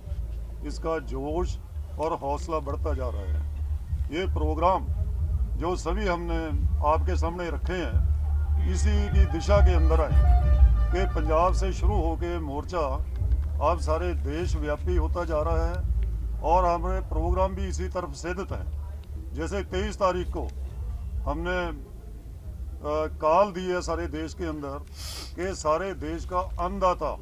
इसका जोश और हौसला बढ़ता जा रहा है। ये प्रोग्राम जो सभी हमने आपके सामने रखे हैं, इसी की दिशा के अंदर आए कि पंजाब से शुरू होकर मोर्चा अब सारे देश व्यापी होता जा रहा है, और हमारे प्रोग्राम भी इसी तरफ सेधित हैं। जैसे 23 तारीख को हमने कॉल दी है सारे देश के अंदर कि सारे देश का अन्नदाता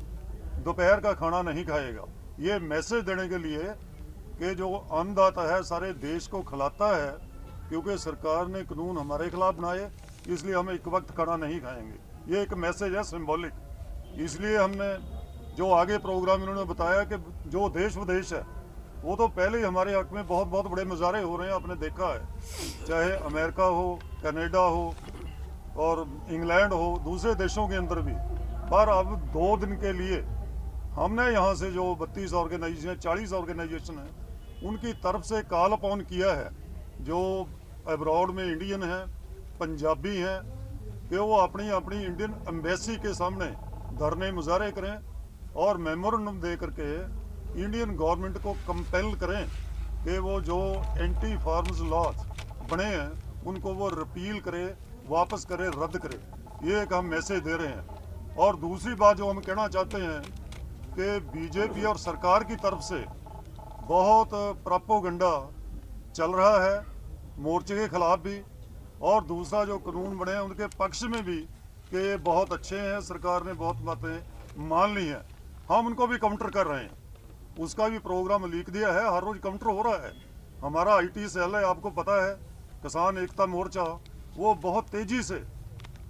दोपहर का खाना नहीं खाएगा। ये मैसेज देने के लिए कि जो अन्नदाता है सारे देश को खिलाता है, क्योंकि सरकार ने कानून हमारे खिलाफ बनाए, इसलिए हम एक वक्त खाना नहीं खाएंगे। ये एक मैसेज है सिंबॉलिक। इसलिए हमने जो आगे प्रोग्राम इन्होंने बताया कि जो देश विदेश है, वो तो पहले ही हमारे हक में बहुत बहुत बड़े मुजाहरे हो रहे हैं, आपने देखा है, चाहे अमेरिका हो, कनाडा हो और इंग्लैंड हो, दूसरे देशों के अंदर भी। पर अब 2 दिन के लिए हमने यहाँ से जो 32 ऑर्गेनाइजेशन, 40 ऑर्गेनाइजेशन है, उनकी तरफ से कॉल अपॉन किया है, जो अब्रॉड में इंडियन हैं, पंजाबी हैं, कि वो अपनी अपनी इंडियन एम्बेसी के सामने धरने मुजाहरे करें और मेमोरेंडम दे करके इंडियन गवर्नमेंट को कंपेल करें कि वो जो एंटी फार्म्स लॉज बने हैं उनको वो रिपील करे, वापस करे, रद्द करे। ये एक हम मैसेज दे रहे हैं। और दूसरी बात जो हम कहना चाहते हैं कि बीजेपी और सरकार की तरफ से बहुत प्रोपेगेंडा चल रहा है मोर्चे के खिलाफ भी, और दूसरा जो कानून बने हैं उनके पक्ष में भी कि ये बहुत अच्छे हैं, सरकार ने बहुत बातें मान ली हैं। हम उनको भी काउंटर कर रहे हैं, उसका भी प्रोग्राम लीक दिया है, हर रोज काउंटर हो रहा है। हमारा आईटी सेल है, आपको पता है, किसान एकता मोर्चा, वो बहुत तेजी से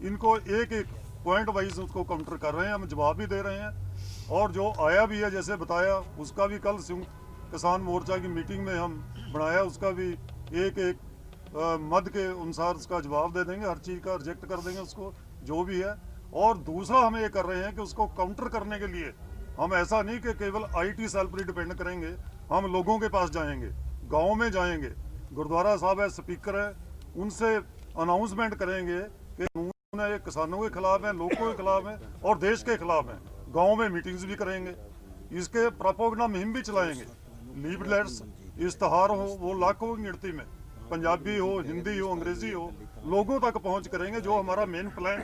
इनको एक एक पॉइंट वाइज उसको काउंटर कर रहे हैं, हम जवाब भी दे रहे हैं। और जो आया भी है जैसे बताया, उसका भी कल संयुक्त किसान मोर्चा की मीटिंग में हम बनाया, उसका भी एक एक मद के अनुसार उसका जवाब दे देंगे, हर चीज़ का रिजेक्ट कर देंगे उसको जो भी है। और दूसरा हम ये कर रहे हैं कि उसको काउंटर करने के लिए हम ऐसा नहीं कि केवल आईटी सेल पर ही डिपेंड करेंगे, हम लोगों के पास जाएंगे, गाँव में जाएंगे, गुरुद्वारा साहब है, स्पीकर है, उनसे अनाउंसमेंट करेंगे कि कानून है, किसानों के खिलाफ है, लोगों के खिलाफ है और देश के खिलाफ है। गाँव में मीटिंग्स भी करेंगे, इसके प्रोपेगेंडा मुहिम भी चलाएंगे, लीफलेट्स, इश्तहार हो, वो लाखों की गिनती में, पंजाबी हो, हिंदी हो, अंग्रेजी हो, लोगों तक पहुंच करेंगे। जो हमारा मेन प्लान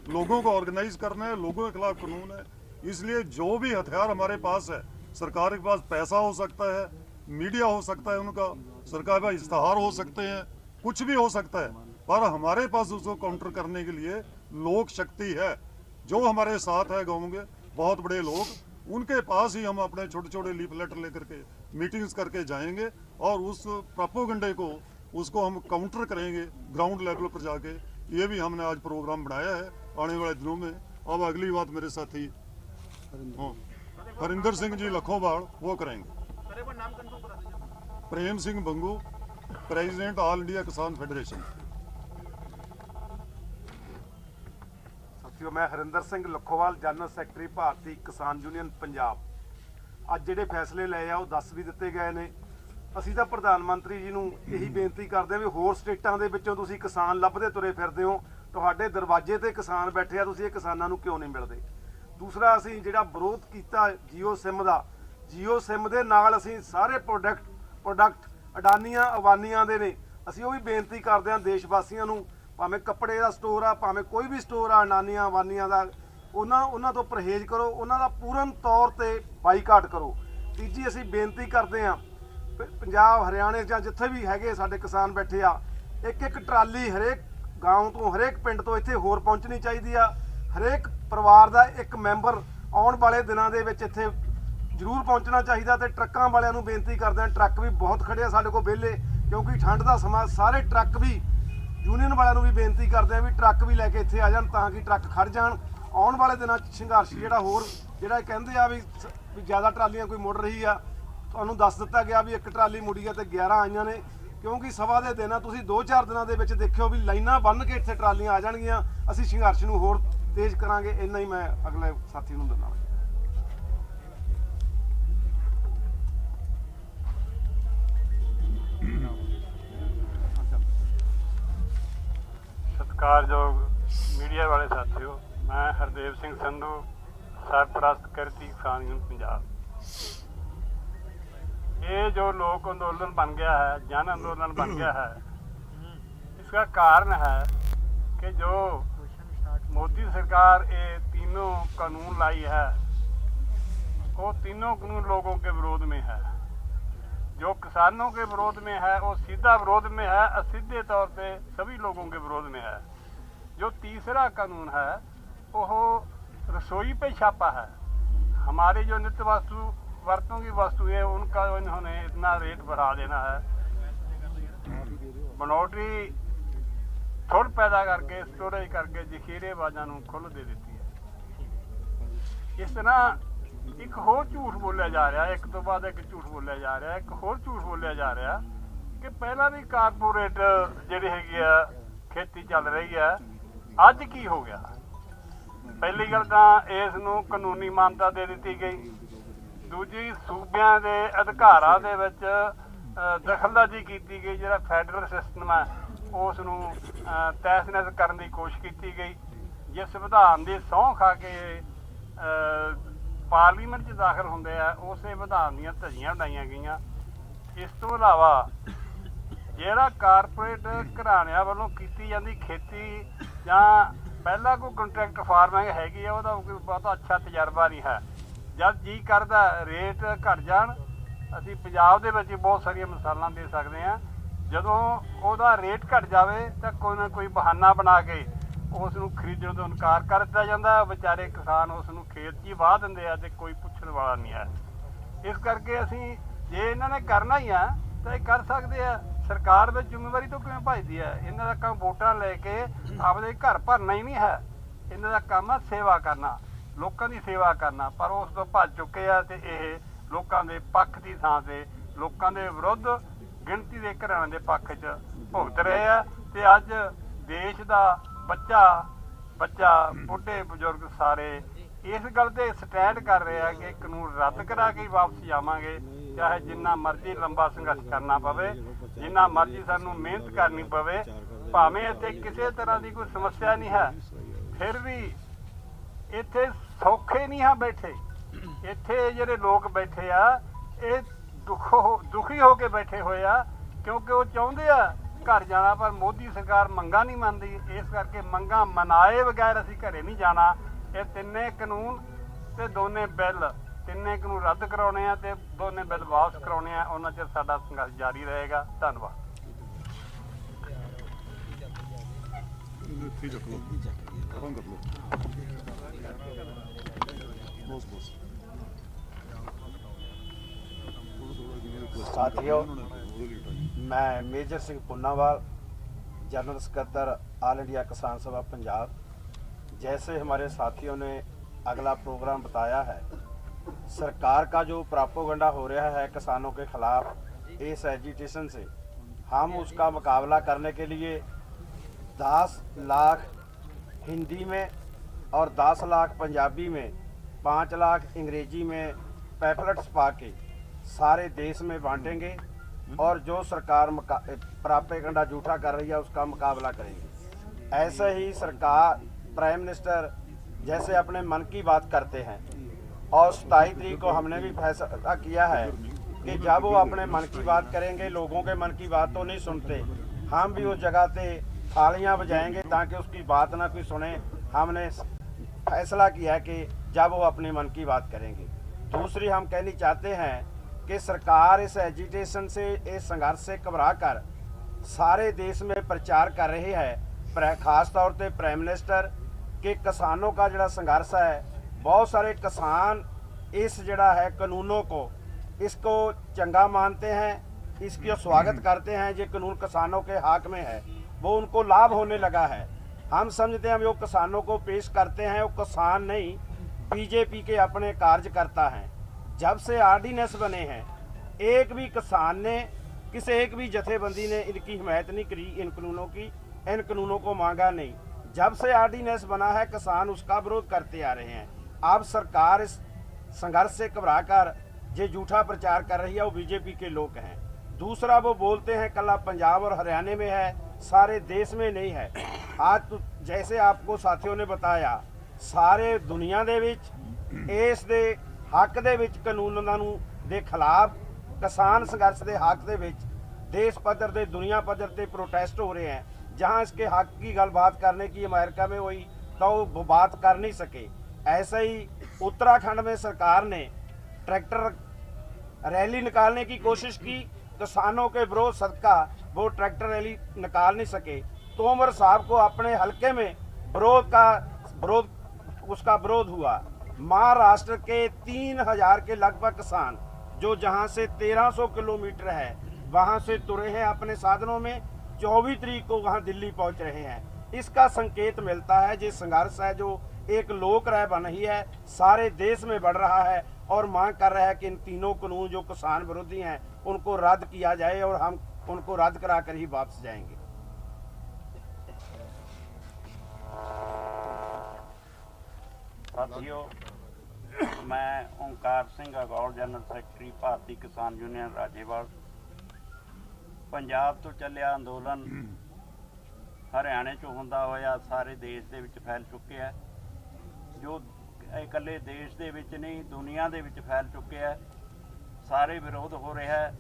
लोगों को ऑर्गेनाइज करना है, लोगों के खिलाफ कानून है। इसलिए जो भी हथियार हमारे पास है, सरकार के पास पैसा हो सकता है, मीडिया हो सकता है, उनका सरकार के पास इश्तहार हो सकते हैं, कुछ भी हो सकता है, पर हमारे पास उसको काउंटर करने के लिए लोक शक्ति है। जो हमारे साथ है गाँव के बहुत बड़े लोग, उनके पास ही हम अपने छोटे छोटे लीफलेट लेकर के मीटिंग्स करके जाएंगे और उस प्रोपेगेंडे को उसको हम काउंटर करेंगे ग्राउंड लेवल पर जाके। ये भी हमने आज प्रोग्राम बनाया है आने वाले दिनों में। अब अगली बात मेरे साथी हरिंदर सिंह जी लखोवाल वो करेंगे। Prem Singh बंगू, president all India किसान फेडरेशन। ਸਾਥੀਓ, ਮੈਂ ਹਰਿੰਦਰ ਸਿੰਘ ਲੱਖੋਵਾਲ, ਜਨਰਲ ਸੈਕਟਰੀ ਭਾਰਤੀ ਕਿਸਾਨ ਯੂਨੀਅਨ ਪੰਜਾਬ। ਅੱਜ ਜਿਹੜੇ ਫੈਸਲੇ ਲਏ ਆ ਉਹ ਦੱਸ ਵੀ ਦਿੱਤੇ ਗਏ ਨੇ। ਅਸੀਂ ਤਾਂ ਪ੍ਰਧਾਨ ਮੰਤਰੀ ਜੀ ਨੂੰ ਇਹੀ ਬੇਨਤੀ ਕਰਦੇ ਹਾਂ ਵੀ ਹੋਰ ਸਟੇਟਾਂ ਦੇ ਵਿੱਚੋਂ ਤੁਸੀਂ ਕਿਸਾਨ ਲੱਭਦੇ ਤੁਰੇ ਫਿਰਦੇ ਹੋ, ਤੁਹਾਡੇ ਦਰਵਾਜ਼ੇ ਤੇ ਕਿਸਾਨ ਬੈਠੇ ਆ, ਤੁਸੀਂ ਇਹ ਕਿਸਾਨਾਂ ਨੂੰ ਕਿਉਂ ਨਹੀਂ ਮਿਲਦੇ। ਦੂਸਰਾ, ਅਸੀਂ ਜਿਹੜਾ ਵਿਰੋਧ ਕੀਤਾ ਜੀਓ ਸਿਮ ਦਾ, ਜੀਓ ਸਿਮ ਦੇ ਨਾਲ ਅਸੀਂ ਸਾਰੇ ਪ੍ਰੋਡਕਟ ਅਡਾਨੀਆਂ ਅਵਾਨੀਆਂ ਦੇ ਨੇ, ਅਸੀਂ ਉਹ ਵੀ ਬੇਨਤੀ ਕਰਦੇ ਹਾਂ ਦੇਸ਼ ਵਾਸੀਆਂ ਨੂੰ, ਭਾਵੇਂ ਕੱਪੜੇ ਦਾ ਸਟੋਰ ਆ, ਭਾਵੇਂ ਕੋਈ ਵੀ ਸਟੋਰ ਆ ਅਡਾਨੀਆਂ ਅਵਾਨੀਆਂ ਦਾ, ਉਹਨਾਂ ਤੋਂ ਪਰਹੇਜ਼ ਕਰੋ, ਉਹਨਾਂ ਦਾ ਪੂਰਨ ਤੌਰ ਤੇ ਬਾਈਕਾਟ ਕਰੋ। ਤੀਜੀ, ਅਸੀਂ ਬੇਨਤੀ ਕਰਦੇ ਹਾਂ ਪੰਜਾਬ ਹਰਿਆਣੇ ਜਾਂ ਜਿੱਥੇ ਵੀ ਹੈਗੇ ਸਾਡੇ ਕਿਸਾਨ ਬੈਠੇ ਆ, ਇੱਕ ਇੱਕ ਟਰਾਲੀ ਹਰੇਕ ਗਾঁव ਤੋਂ, ਹਰੇਕ ਪਿੰਡ ਤੋਂ ਇੱਥੇ ਹੋਰ ਪਹੁੰਚਣੀ ਚਾਹੀਦੀ ਆ। ਹਰੇਕ ਪਰਿਵਾਰ ਦਾ ਇੱਕ ਮੈਂਬਰ ਆਉਣ ਵਾਲੇ ਦਿਨਾਂ ਦੇ ਵਿੱਚ ਇੱਥੇ ਜ਼ਰੂਰ ਪਹੁੰਚਣਾ ਚਾਹੀਦਾ। ਤੇ ਟਰੱਕਾਂ ਵਾਲਿਆਂ ਨੂੰ ਬੇਨਤੀ ਕਰਦੇ ਹਾਂ, ਟਰੱਕ ਵੀ ਬਹੁਤ ਖੜੇ ਆ ਸਾਡੇ ਕੋਲ ਵਿਹਲੇ, ਕਿਉਂਕਿ ਠੰਡ ਦਾ ਸਮਾਂ, ਸਾਰੇ ਟਰੱਕ ਵੀ ਯੂਨੀਅਨ ਵਾਲਿਆਂ ਨੂੰ ਵੀ ਬੇਨਤੀ ਕਰਦੇ ਆ ਵੀ ਟਰੱਕ ਵੀ ਲੈ ਕੇ ਇੱਥੇ ਆ ਜਾਣ ਤਾਂ ਕਿ ਟਰੱਕ ਖੜ ਜਾਣ। ਆਉਣ ਵਾਲੇ ਦਿਨਾਂ 'ਚ ਸੰਘਰਸ਼ ਜਿਹੜਾ ਹੋਰ ਜਿਹੜਾ ਕਹਿੰਦੇ ਆ ਵੀ ਜ਼ਿਆਦਾ ਟਰਾਲੀਆਂ ਕੋਈ ਮੁੜ ਰਹੀ ਆ, ਤੁਹਾਨੂੰ ਦੱਸ ਦਿੱਤਾ ਗਿਆ ਵੀ ਇੱਕ ਟਰਾਲੀ ਮੁੜੀ ਆ ਤੇ 11 ਆਈਆਂ ਨੇ, ਕਿਉਂਕਿ ਸਭਾ ਦੇ ਦਿਨ ਆ। ਤੁਸੀਂ 2-4 ਦਿਨਾਂ ਦੇ ਵਿੱਚ ਦੇਖਿਓ ਵੀ ਲਾਈਨਾਂ ਬੰਨ੍ਹ ਕੇ ਇੱਥੇ ਟਰਾਲੀਆਂ ਆ ਜਾਣਗੀਆਂ। ਅਸੀਂ ਸੰਘਰਸ਼ ਨੂੰ ਹੋਰ ਤੇਜ਼ ਕਰਾਂਗੇ। ਇੰਨਾ ਹੀ ਮੈਂ ਅਗਲੇ ਸਾਥੀ ਨੂੰ ਦਿੰਦਾ। ਸਤਿਕਾਰਯੋਗ ਮੀਡੀਆ ਵਾਲੇ ਸਾਥੀਓ, ਮੈਂ ਹਰਦੇਵ ਸਿੰਘ ਸੰਧੂ, ਸਰਪ੍ਰਸਤ ਕਿਰਤੀ ਕਿਸਾਨ ਯੂਨੀਅਨ ਪੰਜਾਬ। ये जो लोक आंदोलन बन गया है, जन आंदोलन बन गया है, इसका कारण है कि जो मोदी सरकार ये तीनों कानून लाई है, वो तीनों कानून लोगों के विरोध में है। जो किसानों के विरोध में है वो सीधा विरोध में है, असीधे तौर पे सभी लोगों के विरोध में है। जो तीसरा कानून है वो रसोई पे छापा है। हमारी जो नित्य वस्तु वरतों की वस्तु है उनका इन्होंने इतना रेट बढ़ा देना है, बनौटी थोड़ पैदा करके स्टोरेज करके जखीरे बाजा ਨੂੰ ਖੁੱਲ੍ਹ ਦੇ ਦਿੱਤੀ ਹੈ। ਇਸ ਤਰ੍ਹਾਂ ਇੱਕ ਹੋਰ ਝੂਠ ਬੋਲਿਆ ਜਾ ਰਿਹਾ, ਇੱਕ ਤੋਂ ਬਾਅਦ ਇੱਕ ਝੂਠ ਬੋਲਿਆ ਜਾ ਰਿਹਾ। ਇੱਕ ਹੋਰ ਝੂਠ ਬੋਲਿਆ ਜਾ ਰਿਹਾ ਕਿ ਪਹਿਲਾਂ ਵੀ ਕਾਰਪੋਰੇਟ ਜਿਹੜੀ ਹੈਗੀ ਆ ਖੇਤੀ ਚੱਲ ਰਹੀ ਹੈ, ਅੱਜ ਕੀ ਹੋ ਗਿਆ। ਪਹਿਲੀ ਗੱਲ ਤਾਂ ਇਸ ਨੂੰ ਕਾਨੂੰਨੀ ਮਾਨਤਾ ਦੇ ਦਿੱਤੀ ਗਈ। ਦੂਜੀ, ਸੂਬਿਆਂ ਦੇ ਅਧਿਕਾਰਾਂ ਦੇ ਵਿੱਚ ਦਖਲਅੰਦਾਜ਼ੀ ਕੀਤੀ ਗਈ। ਜਿਹੜਾ ਫੈਡਰਲ ਸਿਸਟਮ ਹੈ ਉਸ ਨੂੰ ਤਹਿਸ-ਨਹਿਸ ਕਰਨ ਦੀ ਕੋਸ਼ਿਸ਼ ਕੀਤੀ ਗਈ। ਜਿਸ ਵਿਧਾਨ ਦੀ ਸਹੁੰ ਖਾ ਕੇ ਪਾਰਲੀਮੈਂਟ 'ਚ ਦਾਖਲ ਹੁੰਦੇ ਆ ਉਸੇ ਵਿਧਾਨ ਦੀਆਂ ਧੱਜੀਆਂ ਉਡਾਈਆਂ ਗਈਆਂ। ਇਸ ਤੋਂ ਇਲਾਵਾ ਜਿਹੜਾ ਕਾਰਪੋਰੇਟ ਘਰਾਣਿਆਂ ਵੱਲੋਂ ਕੀਤੀ ਜਾਂਦੀ ਖੇਤੀ ਜਾਂ ਪਹਿਲਾਂ ਕੋਈ ਕੰਟਰੈਕਟ ਫਾਰਮਿੰਗ ਹੈਗੀ ਆ ਉਹਦਾ ਕੋਈ ਬਹੁਤਾ ਅੱਛਾ ਤਜਰਬਾ ਨਹੀਂ ਹੈ। ਜਦ ਜੀ ਕਰਦਾ ਰੇਟ ਘਟ ਜਾਣ, ਅਸੀਂ ਪੰਜਾਬ ਦੇ ਵਿੱਚ ਬਹੁਤ ਸਾਰੀਆਂ ਮਿਸਾਲਾਂ ਦੇ ਸਕਦੇ ਹਾਂ, ਜਦੋਂ ਉਹਦਾ ਰੇਟ ਘਟ ਜਾਵੇ ਤਾਂ ਕੋਈ ਨਾ ਕੋਈ ਬਹਾਨਾ ਬਣਾ ਕੇ ਉਸ ਨੂੰ ਖਰੀਦਣ ਤੋਂ ਇਨਕਾਰ ਕਰ ਦਿੱਤਾ ਜਾਂਦਾ। ਵਿਚਾਰੇ ਕਿਸਾਨ ਉਸ ਨੂੰ ਖੇਤ 'ਚ ਹੀ ਵਾਹ ਦਿੰਦੇ ਆ ਤੇ ਕੋਈ ਪੁੱਛਣ ਵਾਲਾ ਨਹੀਂ ਹੈ। ਇਸ ਕਰਕੇ ਅਸੀਂ ਜੇ ਇਹਨਾਂ ਨੇ ਕਰਨਾ ਹੀ ਆ ਤਾਂ ਇਹ ਕਰ ਸਕਦੇ ਆ। ਸਰਕਾਰ ਵਿੱਚ ਜ਼ਿੰਮੇਵਾਰੀ ਤੋਂ ਕਿਵੇਂ ਭੱਜਦੀ ਹੈ? ਇਹਨਾਂ ਦਾ ਕੰਮ ਵੋਟਾਂ ਲੈ ਕੇ ਆਪਦੇ ਘਰ ਭਰਨਾ ਹੀ ਨਹੀਂ ਹੈ। ਇਹਨਾਂ ਦਾ ਕੰਮ ਆ ਸੇਵਾ ਕਰਨਾ, ਲੋਕਾਂ ਦੀ ਸੇਵਾ ਕਰਨਾ, ਪਰ ਉਸ ਤੋਂ ਭੱਜ ਚੁੱਕੇ ਆ ਤੇ ਇਹ ਲੋਕਾਂ ਦੇ ਪੱਖ ਦੀ ਥਾਂ ਤੇ ਲੋਕਾਂ ਦੇ ਵਿਰੁੱਧ ਗਿਣਤੀ ਦੇ ਘਰਾਂ ਦੇ ਪੱਖ 'ਚ ਭੁਗਤ ਰਹੇ ਆ। ਤੇ ਅੱਜ ਦੇਸ਼ ਦਾ ਬੱਚਾ ਬੁੱਢੇ ਬਜ਼ੁਰਗ ਸਾਰੇ ਇਸ ਗੱਲ ਤੇ ਸਟੈਂਡ ਕਰ ਰਹੇ ਆ ਕਿ ਕਾਨੂੰਨ ਰੱਦ ਕਰਾ ਕੇ ਵਾਪਸ ਜਾਵਾਂਗੇ, ਚਾਹੇ ਜਿੰਨਾ ਮਰਜ਼ੀ ਲੰਬਾ ਸੰਘਰਸ਼ ਕਰਨਾ ਪਵੇ, ਜਿੰਨਾ ਮਰਜ਼ੀ ਸਾਨੂੰ ਮਿਹਨਤ ਕਰਨੀ ਪਵੇ, ਭਾਵੇਂ ਇੱਥੇ ਕਿਸੇ ਤਰ੍ਹਾਂ ਦੀ ਕੋਈ ਸਮੱਸਿਆ ਨਹੀਂ ਹੈ, ਫਿਰ ਵੀ ਇੱਥੇ ਸੌਖੇ ਨਹੀਂ ਹਾਂ ਬੈਠੇ। ਇੱਥੇ ਜਿਹੜੇ ਲੋਕ ਬੈਠੇ ਆ ਇਹ ਦੁਖੀ ਹੋ ਕੇ ਬੈਠੇ ਹੋਏ ਆ, ਕਿਉਂਕਿ ਉਹ ਚਾਹੁੰਦੇ ਆ ਘਰ ਜਾਣਾ, ਪਰ ਮੋਦੀ ਸਰਕਾਰ ਮੰਗਾਂ ਨਹੀਂ ਮੰਨਦੀ। ਇਸ ਕਰਕੇ ਮੰਗਾਂ ਮਨਾਏ ਬਗੈਰ ਅਸੀਂ ਘਰੇ ਨਹੀਂ ਜਾਣਾ। ਇਹ ਤਿੰਨੇ ਕਾਨੂੰਨ ਤੇ ਦੋਨੇ ਬਿੱਲ, ਤਿੰਨੇ ਕਾਨੂੰਨ ਰੱਦ ਕਰਾਉਣੇ ਆ ਤੇ ਦੋਨੇ ਬਿੱਲ ਵਾਪਸ ਕਰਾਉਣੇ ਆ। ਉਹਨਾਂ ਚਿਰ ਸਾਡਾ ਸੰਘਰਸ਼ ਜਾਰੀ ਰਹੇਗਾ। ਧੰਨਵਾਦ। साथियों, मैं major Singh Punnawal, general secretary all India Kisan Sabha Punjab. जैसे हमारे साथियों ने अगला प्रोग्राम बताया है, सरकार का जो प्रोपेगेंडा हो रहा है किसानों के खिलाफ इस एजिटेशन से, हम उसका मुकाबला करने के लिए 10 लाख हिंदी में और 10 लाख पंजाबी में, 5 लाख अंग्रेजी में पैफलेट्स पा के सारे देश में बांटेंगे और जो सरकार प्रोपेगेंडा झूठा कर रही है उसका मुकाबला करेंगे। ऐसे ही सरकार, प्राइम मिनिस्टर जैसे अपने मन की बात करते हैं और 27 तारीख को हमने भी फैसला किया है कि जब वो अपने मन की बात करेंगे, लोगों के मन की बात तो नहीं सुनते, हम भी उस जगह पे थालियां बजाएंगे ताकि उसकी बात ना कोई सुने। हमने फैसला किया कि जब वो अपने मन की बात करेंगे। दूसरी हम कहनी चाहते हैं कि सरकार इस एजिटेशन से, इस संघर्ष से घबरा कर सारे देश में प्रचार कर रही है, खास तौर पे प्राइम मिनिस्टर, कि किसानों का जड़ा संघर्ष है, बहुत सारे किसान इस जड़ा है कानूनों को, इसको चंगा मानते हैं, इसका स्वागत करते हैं। ये कानून किसानों के हक में है, वो उनको लाभ होने लगा है। हम समझते हैं वो किसानों को पेश करते हैं, वो किसान नहीं, बीजेपी के अपने कार्यकर्ता हैं। जब से ऑर्डिनेंस बने हैं, एक भी किसान ने, किसी एक भी जथेबंदी ने इनकी हिमायत नहीं करी, इन कानूनों की, इन कानूनों को मांगा नहीं। जब से ऑर्डिनेंस बना है किसान उसका विरोध करते आ रहे हैं। अब सरकार इस संघर्ष से घबरा कर जो झूठा प्रचार कर रही है वो बीजेपी के लोग हैं। दूसरा, वो बोलते हैं कल पंजाब और हरियाणा में है, सारे देश में नहीं है। आज तो जैसे आपको साथियों ने बताया, सारे दुनिया दे विच इस दे हक दे विच कानूनां नूं दे खिलाफ, किसान संघर्ष के हक दे विच देश पद्धर ते दुनिया पद्धर ते प्रोटेस्ट हो रहे हैं। जहां इसके हक की गल बात करने की अमेरिका में हुई तो वो बात कर नहीं सके। ऐसे ही उत्तराखंड में सरकार ने ट्रैक्टर रैली निकालने की कोशिश की, किसानों के विरोध सदका वो ट्रैक्टर रैली निकाल नहीं सके। तोमर साहब को अपने हलके में उसका विरोध हुआ। महाराष्ट्र के 3000 के लगभग किसान जो जहां से 1300 किलोमीटर है वहां से तुरे हैं अपने साधनों में, 24 तारीख को वहां दिल्ली पहुंच रहे हैं। इसका संकेत मिलता है जो संघर्ष है, जो एक लोक राय बन रही है, सारे देश में बढ़ रहा है और मांग कर रहा है कि इन तीनों कानून जो किसान विरोधी हैं उनको रद्द किया जाए और हम उनको रद्द करा कर ही वापस जाएंगे। साथियों, मैं ओंकार सिंह अगौड़, जनरल सैकटरी भारतीय किसान यूनियन राजेवाल। पंजाब तो चलिया अंदोलन हरियाणे चों हुंदा होया सारे देश दे विच फैल चुके हैं। जो ਇਕੱਲੇ ਦੇਸ਼ ਦੇ ਵਿੱਚ ਨਹੀਂ ਦੁਨੀਆ ਦੇ ਵਿੱਚ ਫੈਲ ਚੁੱਕਿਆ ਹੈ। ਸਾਰੇ ਵਿਰੋਧ ਹੋ ਰਿਹਾ ਹੈ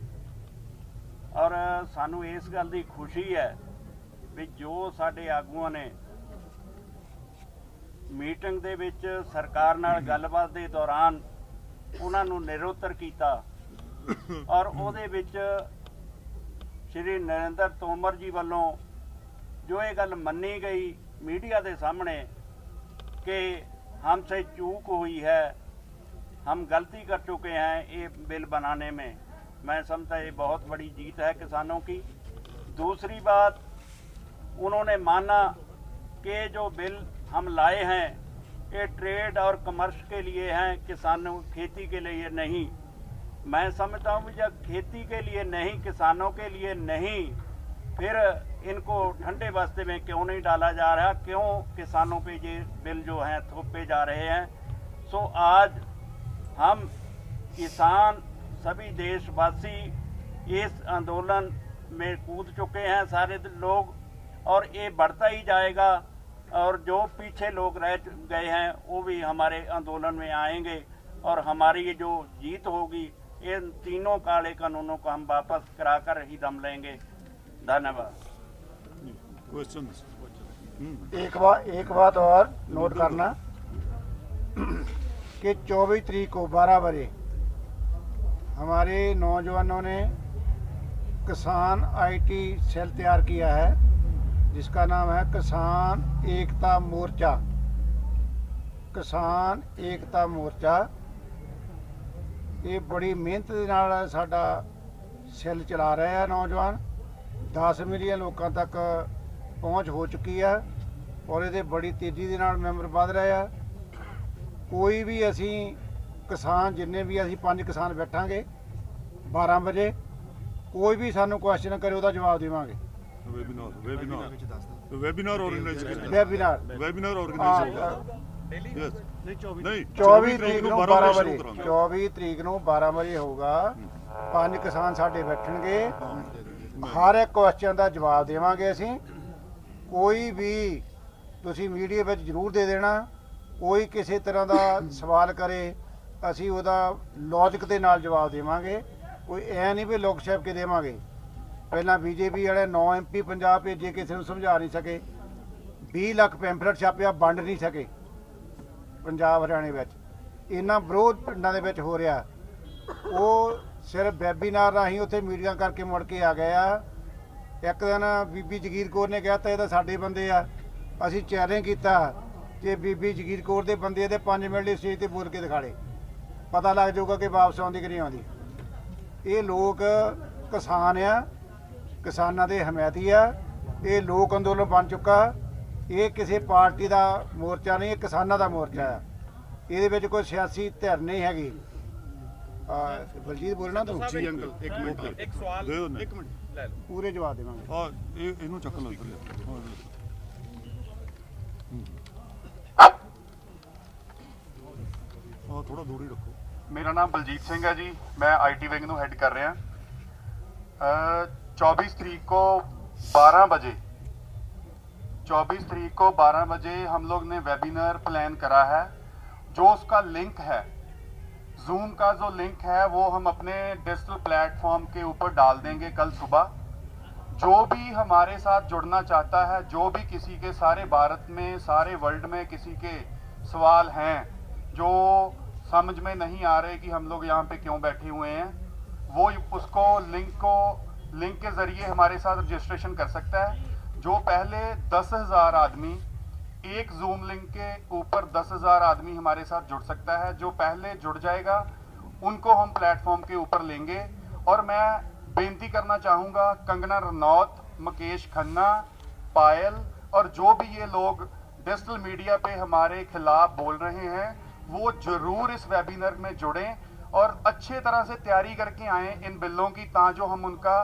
ਔਰ ਸਾਨੂੰ ਇਸ ਗੱਲ ਦੀ ਖੁਸ਼ੀ ਹੈ ਵੀ ਜੋ ਸਾਡੇ ਆਗੂਆਂ ਨੇ ਮੀਟਿੰਗ ਦੇ ਵਿੱਚ ਸਰਕਾਰ ਨਾਲ ਗੱਲਬਾਤ ਦੇ ਦੌਰਾਨ ਉਹਨਾਂ ਨੂੰ ਨਿਰੁੱਤਰ ਕੀਤਾ ਔਰ ਉਹਦੇ ਵਿੱਚ ਸ਼੍ਰੀ ਨਰਿੰਦਰ ਤੋਮਰ ਜੀ ਵੱਲੋਂ जो ये गल मनी गई मीडिया के सामने कि हमसे चूक हुई है, हम गलती कर चुके हैं ये बिल बनाने में, मैं समझता ये बहुत बड़ी जीत है किसानों की। दूसरी बात, उन्होंने माना कि जो बिल हम लाए हैं ये ट्रेड और कमर्स के लिए हैं, किसानों खेती के लिए नहीं। मैं समझता हूँ जब खेती के लिए नहीं, किसानों के लिए नहीं, फिर इनको ठंडे बस्ते में क्यों नहीं डाला जा रहा, क्यों किसानों पे ये बिल जो हैं थोपे जा रहे हैं। सो आज हम किसान सभी देशवासी इस आंदोलन में कूद चुके हैं सारे लोग और ये बढ़ता ही जाएगा और जो पीछे लोग रह गए हैं वो भी हमारे आंदोलन में आएंगे और हमारी ये जो जीत होगी इन तीनों काले कानूनों को हम वापस कराकर ही दम लेंगे। धन्यवाद। क्वेश्चन एक बात और नोट करना कि 24 तारीख को 12 बजे हमारे नौजवानों ने किसान आईटी सेल तैयार किया है जिसका नाम है किसान एकता मोर्चा। किसान एकता मोर्चा ये बड़ी मेहनत के नाल साडा सेल चला रहे हैं नौजवान। 10 मिलियन लोगों तक पहुँच हो चुकी है और ये बड़ी तेज़ी के नाल मैंबर वध रहे हैं। कोई भी असी किसान जिन्ने भी असी 5 किसान बैठांगे 12 बजे कोई भी सानू क्वेश्चन करे उसका जवाब देवांगे। वेबिनार ऑर्गेनाइज नहीं 24 तरीक ਨੂੰ 12 ਵਜੇ 24 ਤਰੀਕ ਨੂੰ 12 ਵਜੇ ਹੋਊਗਾ। 5 किसान साडे बैठणगे, हर एक क्वेश्चन का जवाब देवांगे असी। कोई भी तुसी मीडिया में जरूर दे देना, कोई किसी तरह का सवाल करे असी उहदा लॉजिक के नाल जवाब देवांगे। कोई ऐ नहीं भी लुक छिप के देवांगे। पहला बीजेपी वाले 9 MP पंजाब भेजे, किसी को समझा नहीं सके। 20 लाख पैंफलेट छापिया, वंड नहीं सके पंजाब हरियाणे में। इन्ना विरोध पिंडां दे विच हो रहा, वो सिर्फ वैबीनार राही उत्थे मीटिंग करके मुड़ के आ गए आ। एक दिन बीबी जगीर कौर ने कहता ये तो साडे बंदे आ, असी चैलेंज किया कि बीबी जगीर कौर के बंदे ते 5 मिनट की स्टेज पर बोल के दिखा ले, पता लग जाऊगा कि वापस आउंदी कि नहीं आउंदी। ये लोग किसान आ, किसानां दे हमायती आ, ये लोक अंदोलन बन चुका। ये किसी पार्टी का मोर्चा नहीं, ये किसानां दा मोर्चा है। ये विच कोई सियासी धिर नहीं हैगी। बलजीत बोलना तू जी अंकल एक मिनट एक सवाल दे दो ना। एक मिनट ले लो। पूरे जवाब देवांगे। हाँ इनू चक लो इधर। हाँ थोड़ा दूरी रखो। मेरा नाम बलजीत सिंह है जी, मैं आईटी विंग ਨੂੰ हेड कर रहा। 24 तारीख को 12 बजे 24 तारीख को 12 बजे हम लोग ने वेबिनार प्लान करा है। जो उसका लिंक है, जूम का जो लिंक है वो हम अपने डिजिटल प्लेटफॉर्म के ऊपर डाल देंगे कल सुबह। जो भी हमारे साथ जुड़ना चाहता है, जो भी किसी के सारे भारत में सारे वर्ल्ड में किसी के सवाल हैं जो समझ में नहीं आ रहे कि हम लोग यहाँ पे क्यों बैठे हुए हैं, वो उसको लिंक के ज़रिए हमारे साथ रजिस्ट्रेशन कर सकता है। जो पहले 10,000 आदमी एक जूम लिंक के ऊपर 10,000 आदमी हमारे साथ जुड़ सकता है। जो पहले जुड़ जाएगा उनको हम प्लेटफॉर्म के ऊपर लेंगे। और मैं बेनती करना चाहूँगा कंगना रनौत, मुकेश खन्ना, पायल और जो भी ये लोग डिजिटल मीडिया पे हमारे खिलाफ बोल रहे हैं वो ज़रूर इस वेबिनार में जुड़ें और अच्छे तरह से तैयारी करके आएँ इन बिलों की, ताकि हम उनका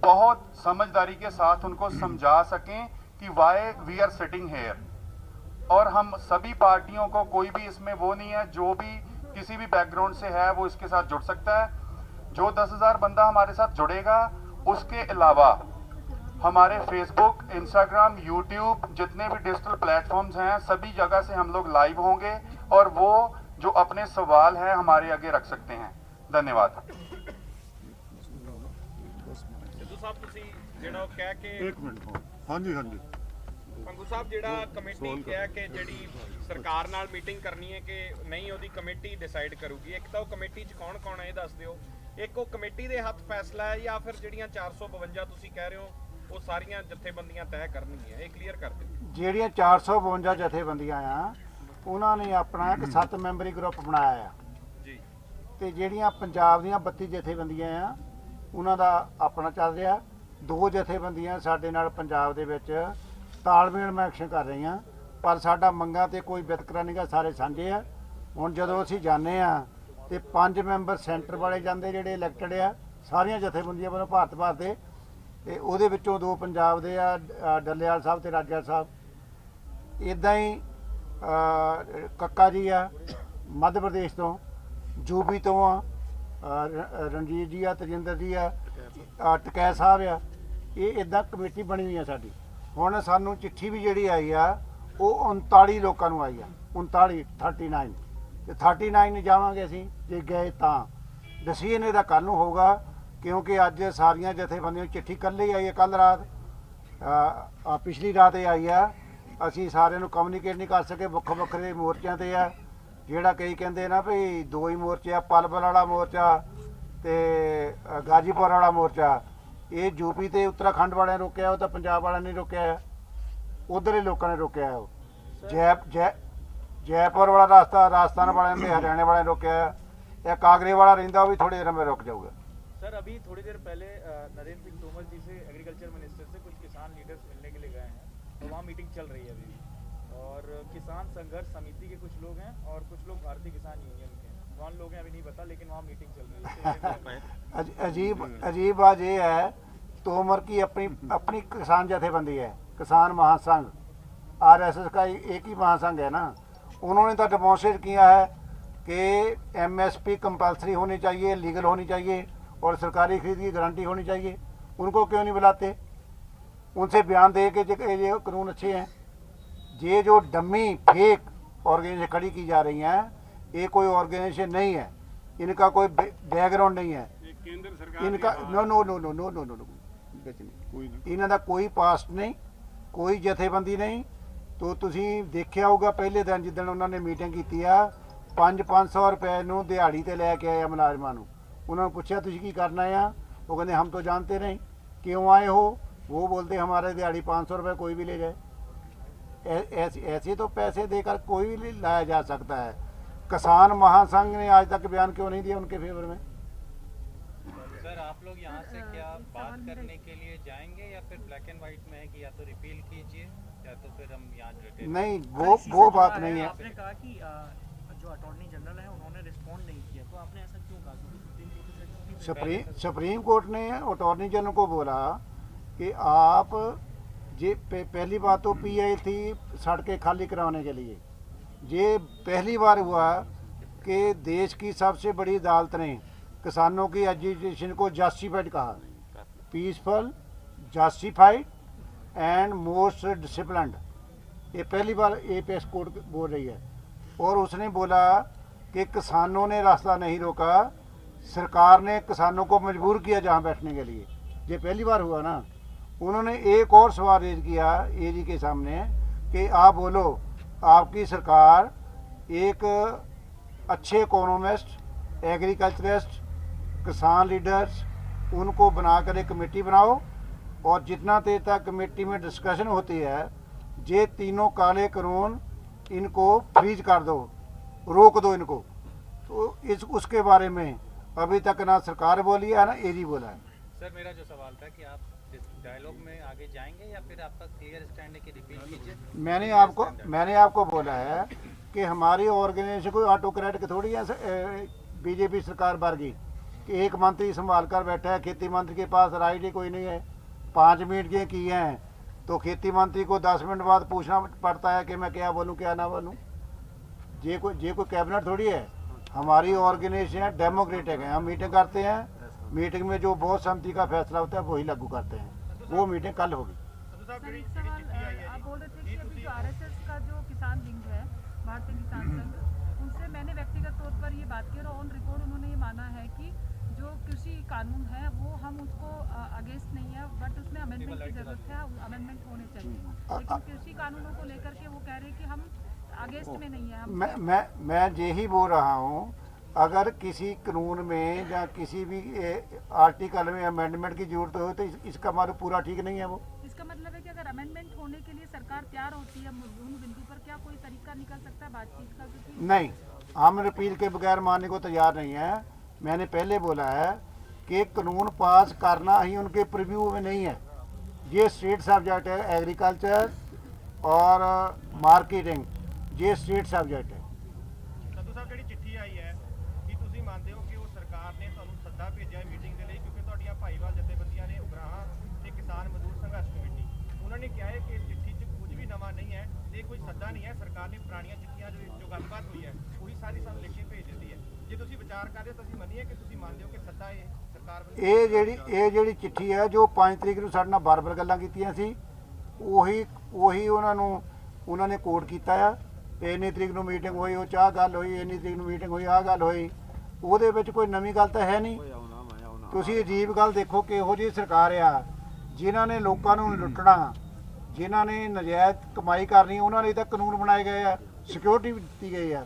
बहुत समझदारी के साथ उनको समझा सकें कि why we are sitting here. और हम सभी पार्टियों को, कोई भी इसमें वो नहीं है, जो भी किसी भी बैकग्राउंड से है वो इसके साथ जुड़ सकता है। जो 10,000 बंदा हमारे साथ जुड़ेगा उसके अलावा हमारे फेसबुक, इंस्टाग्राम, यूट्यूब, जितने भी डिजिटल प्लेटफॉर्म्स हैं, सभी जगह से हम लोग लाइव होंगे और वो जो अपने सवाल हैं हमारे आगे रख सकते हैं। धन्यवाद। सिद्धू ਸਾਹਿਬ ਤੁਸੀਂ ਜਿਹੜਾ ਉਹ ਕਹਿ ਕੇ एक मिनट हाँ जी हाँ जी ਪੰਗੂ ਸਾਹਿਬ ਜਿਹੜਾ ਕਮੇਟੀ ਕਹਿ ਕੇ ਜਿਹੜੀ ਸਰਕਾਰ ਨਾਲ ਮੀਟਿੰਗ ਕਰਨੀ ਹੈ ਕਿ ਨਹੀਂ ਉਹਦੀ ਕਮੇਟੀ ਡਿਸਾਈਡ ਕਰੂਗੀ। ਇੱਕ ਤਾਂ ਉਹ ਕਮੇਟੀ 'ਚ ਕੌਣ ਕੌਣ ਹੈ ਇਹ ਦੱਸ ਦਿਓ। ਇੱਕ ਉਹ ਕਮੇਟੀ ਦੇ ਹੱਥ ਫੈਸਲਾ ਹੈ ਜਾਂ ਫਿਰ ਜਿਹੜੀਆਂ 452 ਤੁਸੀਂ ਕਹਿ ਰਹੇ ਹੋ ਉਹ ਸਾਰੀਆਂ ਜਥੇਬੰਦੀਆਂ ਤੈਅ ਕਰਨਗੀਆਂ, ਇਹ ਕਲੀਅਰ ਕਰ ਦਿਓ। ਜਿਹੜੀਆਂ 452 ਜਥੇਬੰਦੀਆਂ ਆ ਉਹਨਾਂ ਨੇ ਆਪਣਾ ਇੱਕ 7 ਮੈਂਬਰੀ ਗਰੁੱਪ ਬਣਾਇਆ ਆ ਜੀ। ਤੇ ਜਿਹੜੀਆਂ ਪੰਜਾਬ ਦੀਆਂ 32 ਜਥੇਬੰਦੀਆਂ ਆ ਉਹਨਾਂ ਦਾ ਆਪਣਾ ਚੱਲ ਰਿਹਾ। 2 ਜਥੇਬੰਦੀਆਂ ਸਾਡੇ ਨਾਲ ਪੰਜਾਬ ਦੇ ਵਿੱਚ ਤਾਲਮੇਲ ਨਾਲ ਐਕਸ਼ਨ ਕਰ ਰਹੀਆਂ, ਪਰ ਸਾਡਾ ਮੰਗਾਂ ਤੇ ਕੋਈ ਵਿਤਕਰਾ ਨਹੀਂਗਾ, ਸਾਰੇ ਸਾਂਝੇ ਆ। ਹੁਣ ਜਦੋਂ ਅਸੀਂ ਜਾਂਦੇ ਆ ਤੇ 5 ਮੈਂਬਰ ਸੈਂਟਰ ਵਾਲੇ ਜਾਂਦੇ ਜਿਹੜੇ ਇਲੈਕਟਡ ਆ ਸਾਰੀਆਂ ਜਥੇਬੰਦੀਆਂ ਵੱਲੋਂ ਭਾਰਤ ਭਰ ਦੇ, ਤੇ ਉਹਦੇ ਵਿੱਚੋਂ 2 ਪੰਜਾਬ ਦੇ ਆ, ਡੱਲੇਵਾਲ ਸਾਹਿਬ ਤੇ ਰਾਜਾ ਸਾਹਿਬ। ਇੱਦਾਂ ਹੀ ਕੱਕਾ ਜੀ ਆ ਮੱਧ ਪ੍ਰਦੇਸ਼ ਤੋਂ, ਯੂਪੀ ਤੋਂ ਆ ਰਣਜੀਤ ਜੀ ਆ, ਤਜਿੰਦਰ ਜੀ ਆ, ਟਕੈ ਸਾਹਿਬ ਆ। ਇਹ ਇੱਦਾਂ ਕਮੇਟੀ ਬਣੀ ਹੋਈ ਆ ਸਾਡੀ। ਹੁਣ ਸਾਨੂੰ ਚਿੱਠੀ ਵੀ ਜਿਹੜੀ ਆਈ ਆ ਉਹ 39 ਲੋਕਾਂ ਨੂੰ ਆਈ ਆ, 39 ਤੇ 39 ਨਹੀਂ ਜਾਵਾਂਗੇ ਅਸੀਂ, ਜੇ ਗਏ ਤਾਂ ਡਿਸੀਜਨ ਇਹਦਾ ਕੱਲ੍ਹ ਨੂੰ ਹੋਊਗਾ, ਕਿਉਂਕਿ ਅੱਜ ਸਾਰੀਆਂ ਜਥੇਬੰਦੀਆਂ ਨੂੰ ਚਿੱਠੀ ਕੱਲ੍ਹ ਹੀ ਆਈ ਹੈ, ਕੱਲ੍ਹ ਰਾਤ ਪਿਛਲੀ ਰਾਤ ਇਹ ਆਈ ਆ। ਅਸੀਂ ਸਾਰਿਆਂ ਨੂੰ ਕਮਿਊਨੀਕੇਟ ਨਹੀਂ ਕਰ ਸਕੇ, ਵੱਖੋ ਵੱਖਰੇ ਮੋਰਚਿਆਂ ਤੇ ਆ। ਜਿਹੜਾ ਕਈ ਕਹਿੰਦੇ ਨਾ ਵੀ 2 ਹੀ ਮੋਰਚੇ ਆ, ਪਲਵਲ ਵਾਲਾ ਮੋਰਚਾ ਤੇ ਗਾਜੀਪੁਰ ਵਾਲਾ ਮੋਰਚਾ। ਇਹ ਯੂਪੀ ਤੇ ਉੱਤਰਾਖੰਡ ਵਾਲਿਆਂ ਨੇ ਰੋਕਿਆ, ਉਹ ਤਾਂ ਪੰਜਾਬ ਵਾਲਿਆਂ ਨੇ ਰੋਕਿਆ, ਉਧਰ ਲੋਕਾਂ ਨੇ ਰੋਕਿਆ। ਉਹ ਜੈਪੁਰ ਵਾਲਾ ਰਸਤਾ ਰਾਜਸਥਾਨ ਵਾਲਿਆਂ ਨੇ, हरियाणा वाले ने रोकया है। एक आगरे वाला रहिंदा वो भी थोड़ी देर में रुक जाऊगा। सर अभी थोड़ी देर पहले नरेंद्र सिंह तोमर जी से एग्रीकल्चर मिनिस्टर से कुछ किसान लीडर्स मिलने के लिए गए हैं, तो वहाँ मीटिंग चल रही है अभी भी, और किसान संघर्ष समिति के कुछ लोग हैं और कुछ लोग भारतीय किसान यूनियन के हैं। कौन लोग हैं अभी नहीं पता, लेकिन वहाँ मीटिंग चल रही है। अजीब बात ये है, तोमर की अपनी किसान जथेबंदी है, किसान महासंघ, RSS का एक ही महासंघ है ना। उन्होंने तो डेमोन्स्ट्रेट किया है कि MSP कंपल्सरी होनी चाहिए, लीगल होनी चाहिए और सरकारी खरीद की गारंटी होनी चाहिए। उनको क्यों नहीं बुलाते? उनसे बयान दे के ये कानून अच्छे हैं। ये जो डमी फेक ऑर्गेनाइजेशन खड़ी की जा रही हैं, ये कोई ऑर्गेनाइजेशन नहीं है, इनका कोई बैकग्राउंड नहीं है, इनका नो इन्हों का कोई पास्ट नहीं, कोई जथेबंदी नहीं। तो तुसी देखिया होगा पहले दिन जिदन उन्होंने मीटिंग की आ, 500 रुपए नूं दिहाड़ी ते लैके आए मुलाजमां नूं। उन्होंने पूछा तुसी की करना है, वो कहते हम तो जानते नहीं क्यों आए हो। वो बोलते हमारे दिहाड़ी 500 रुपये कोई भी ले जाए। ऐसे तो पैसे देकर कोई भी लाया जा सकता है। किसान महासंघ ने आज तक बयान क्यों नहीं दिया उनके फेवर में? सर आप लोग यहाँ से क्या बात करने के लिए जाएंगे या फिर ब्लैक एंड व्हाइट में है कि या तो रिपील कीजिए या तो फिर हम यहाँ नहीं, वो बात नहीं है। आपने कहा कि जो अटॉर्नी जनरल है उन्होंने रिस्पॉन्ड नहीं किया, तो आपने ऐसा क्यों कहा? सुप्रीम कोर्ट ने अटॉर्नी जनरल को बोला कि आप ये पहली बात तो PI थी सड़कें खाली कराने के लिए। ये पहली बार हुआ कि देश की सबसे बड़ी अदालत ने किसानों की एजिटेशन को जस्टिफाइड कहा, peaceful, justified and most disciplined. ये पहली बार APS कोर्ट बोल रही है। और उसने बोला कि किसानों ने रास्ता नहीं रोका, सरकार ने किसानों को मजबूर किया जहाँ बैठने के लिए। ये पहली बार हुआ ना। उन्होंने एक और सवाल रेज किया AG के सामने कि आप बोलो, आपकी सरकार एक अच्छे इकोनॉमिस्ट, एग्रीकल्चरिस्ट, किसान लीडर्स, उनको बनाकर एक कमेटी बनाओ और जितना देर तक कमेटी में डिस्कशन होती है, ये तीनों काले कानून इनको फ्रीज कर दो, रोक दो इनको। तो उसके बारे में अभी तक ना सरकार बोली है ना AG बोला है। सर मेरा जो सवाल था कि आप डायलॉग में आगे जाएंगे या फिर आपका क्लियर स्टैंड है कि रिपील कीजिए? मैंने आपको बोला है कि हमारी ऑर्गेनाइजेशन कोई ऑटोक्रेट की थोड़ी है BJP सरकार वर्गी कि एक मंत्री संभाल कर बैठा है, खेती मंत्री के पास राइट ही कोई नहीं है। 5 मिनट के किए हैं तो खेती मंत्री को 10 मिनट बाद पूछना पड़ता है कि मैं क्या बोलूँ क्या ना बोलूँ। ये कोई कैबिनेट थोड़ी है। हमारी ऑर्गेनाइजेशन डेमोक्रेटिक है, हम मीटिंग करते हैं, मीटिंग में जो बहुत सहमति का फैसला होता है वही लागू करते हैं। वो मीटिंग कल होगी। सर एक सवाल, आप बोल रहे थे कि अभी जो आरएसएस का जो किसान विंग है, भारतीय किसान संघ, उनसे मैंने व्यक्तिगत तौर पर ये बात की और ऑन रिकॉर्ड उन्होंने ये माना है कि जो कृषि कानून है वो हम उसको अगेंस्ट नहीं है, बट उसमें अमेंडमेंट की जरूरत है, अमेंडमेंट होने चाहिए। लेकिन कृषि कानूनों को लेकर के वो कह रहे हैं कि हम अगेंस्ट में नहीं है। हम मैं यही बोल रहा हूँ, अगर किसी कानून में या किसी भी आर्टिकल में अमेंडमेंट की जरूरत हो तो इसका मतलब पूरा ठीक नहीं है वो। इसका मतलब है कि अगर अमेंडमेंट होने के लिए सरकार तैयार होती है उन बिंदु पर, क्या कोई तरीका निकल सकता है बातचीत का? क्योंकि नहीं, हम रिपील के बगैर मानने को तैयार नहीं है। मैंने पहले बोला है कि कानून पास करना ही उनके प्रीव्यू में नहीं है। ये स्टेट सब्जेक्ट है, एग्रीकल्चर और मार्केटिंग, ये स्टेट सब्जेक्ट है। ਸੰਧੂ ਸਾਹਿਬ ਜਿਹੜੀ ਚਿੱਠੀ ਆਈ ਹੈ, ਕੀ ਤੁਸੀਂ ਮੰਨਦੇ ਹੋ ਕਿ ਉਹ ਸਰਕਾਰ ਨੇ ਤੁਹਾਨੂੰ ਸੱਦਾ ਭੇਜਿਆ ਹੈ ਮੀਟਿੰਗ ਦੇ ਲਈ? ਕਿਉਂਕਿ ਤੁਹਾਡੀਆਂ ਭਾਈਵਾਲ ਜਥੇਬੰਦੀਆਂ ਨੇ ਉਗਰਾਹਾਂ ਤੇ ਕਿਸਾਨ ਮਜ਼ਦੂਰ ਸੰਘਰਸ਼ ਕਮੇਟੀ, ਉਹਨਾਂ ਨੇ ਕਿਹਾ ਹੈ ਕਿ ਇਸ ਚਿੱਠੀ 'ਚ ਕੁਝ ਵੀ ਨਵਾਂ ਨਹੀਂ ਹੈ ਤੇ ਕੋਈ ਸੱਦਾ ਨਹੀਂ ਹੈ। ਸਰਕਾਰ ਨੇ ਪੁਰਾਣੀਆਂ ਚਿੱਠੀਆਂ ਜੋ ਗੱਲਬਾਤ ਹੋਈ ਹੈ ਉਹੀ ਸਾਰੀ ਸਾਨੂੰ ਲਿਖ ਕੇ ਭੇਜ ਦਿੱਤੀ ਹੈ। ਜੇ ਤੁਸੀਂ ਵਿਚਾਰ ਕਰ ਰਹੇ ਹੋ ਤਾਂ ਅਸੀਂ ਮੰਨੀਏ ਕਿ ਤੁਸੀਂ ਮੰਨਦੇ ਹੋ ਕਿ ਸੱਦਾ ਇਹ ਸਰਕਾਰ ਵੱਲੋਂ? ਇਹ ਜਿਹੜੀ ਚਿੱਠੀ ਹੈ ਜੋ 5 ਤਰੀਕ ਨੂੰ ਸਾਡੇ ਨਾਲ ਬਾਰ-ਬਾਰ ਗੱਲਾਂ ਕੀਤੀਆਂ ਸੀ, ਉਹੀ ਉਹਨਾਂ ਨੇ ਕੋਡ ਕੀਤਾ ਆ। ਤੇ ਇੰਨੀ ਤਰੀਕ ਨੂੰ ਮੀਟਿੰਗ ਹੋਈ, ਉਹ 'ਚ ਆਹ ਗੱਲ ਹੋਈ, ਇੰਨੀ ਤਰੀਕ ਨੂੰ ਮੀਟਿੰਗ ਹੋਈ, ਆਹ ਗੱਲ ਹੋਈ, ਉਹਦੇ ਵਿੱਚ ਕੋਈ ਨਵੀਂ ਗੱਲ ਤਾਂ ਹੈ ਨਹੀਂ। ਤੁਸੀਂ ਅਜੀਬ ਗੱਲ ਦੇਖੋ ਕਿ ਇਹੋ ਜਿਹੀ ਸਰਕਾਰ ਆ ਜਿਨ੍ਹਾਂ ਨੇ ਲੋਕਾਂ ਨੂੰ ਲੁੱਟਣਾ, ਜਿਨ੍ਹਾਂ ਨੇ ਨਜਾਇਜ਼ ਕਮਾਈ ਕਰਨੀ, ਉਹਨਾਂ ਲਈ ਤਾਂ ਕਾਨੂੰਨ ਬਣਾਏ ਗਏ ਆ, ਸਿਕਿਉਰਿਟੀ ਦਿੱਤੀ ਗਈ ਆ।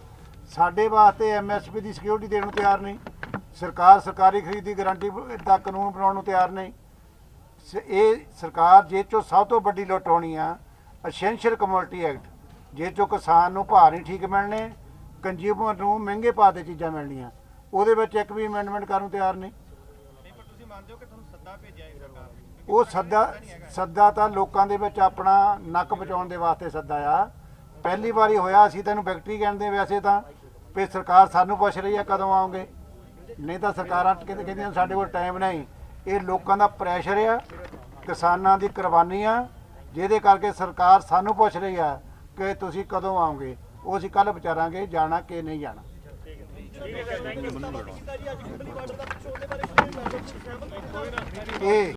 ਸਾਡੇ ਵਾਸਤੇ ਐਮਐਸਪੀ ਦੀ ਸਿਕਿਉਰਿਟੀ ਦੇਣ ਨੂੰ ਤਿਆਰ ਨਹੀਂ ਸਰਕਾਰ, ਸਰਕਾਰੀ ਖਰੀਦ ਦੀ ਗਾਰੰਟੀ ਦਾ ਕਾਨੂੰਨ ਬਣਾਉਣ ਨੂੰ ਤਿਆਰ ਨਹੀਂ। ਇਹ ਸਰਕਾਰ ਜੇ 'ਚੋਂ ਸਭ ਤੋਂ ਵੱਡੀ ਲੁੱਟ ਹੋਣੀ ਆ ਅਸੈਂਸ਼ੀਅਲ ਕਮੋਡਿਟੀ ਐਕਟ, ਜੇ 'ਚੋਂ ਕਿਸਾਨ ਨੂੰ ਭਾਅ ਨਹੀਂ ਠੀਕ ਮਿਲਣੇ, ਕੰਜ਼ਿਊਮਰ ਨੂੰ ਮਹਿੰਗੇ ਭਾਅ 'ਤੇ ਚੀਜ਼ਾਂ ਮਿਲਣੀਆਂ, ਉਹਦੇ ਵਿੱਚ ਇੱਕ ਵੀ ਅਮੈਂਡਮੈਂਟ ਕਰਨ ਨੂੰ ਤਿਆਰ ਨਹੀਂ। ਨਹੀਂ, ਪਰ ਤੁਸੀਂ ਮੰਨਦੇ ਹੋ ਕਿ ਤੁਹਾਨੂੰ ਸੱਦਾ ਭੇਜਿਆ ਹੈ ਸਰਕਾਰ ਨੇ? ਉਹ ਸੱਦਾ ਤਾਂ ਲੋਕਾਂ ਦੇ ਵਿੱਚ ਆਪਣਾ ਨੱਕ ਬਚਾਉਣ ਦੇ ਵਾਸਤੇ ਸੱਦਾ ਆ। ਪਹਿਲੀ ਵਾਰੀ ਹੋਇਆ, ਅਸੀਂ ਤੈਨੂੰ ਫੈਕਟਰੀ ਕਹਿੰਦੇ ਵੈਸੇ ਤਾਂ ਵੀ ਸਰਕਾਰ ਸਾਨੂੰ ਪੁੱਛ ਰਹੀ ਆ ਕਦੋਂ ਆਓਗੇ, ਨਹੀਂ ਤਾਂ ਸਰਕਾਰਾਂ ਕਹਿੰਦੀਆਂ ਸਾਡੇ ਕੋਲ ਟਾਈਮ ਨਹੀਂ। ਇਹ ਲੋਕਾਂ ਦਾ ਪ੍ਰੈਸ਼ਰ ਆ, ਕਿਸਾਨਾਂ ਦੀ ਕੁਰਬਾਨੀ ਆ, ਜਿਹਦੇ ਕਰਕੇ ਸਰਕਾਰ ਸਾਨੂੰ ਪੁੱਛ ਰਹੀ ਆ ਕਿ ਤੁਸੀਂ ਕਦੋਂ ਆਓਗੇ। ਉਹ ਅਸੀਂ ਕੱਲ੍ਹ ਵਿਚਾਰਾਂਗੇ ਜਾਣਾ ਕਿ ਨਹੀਂ ਜਾਣਾ। ਇਹ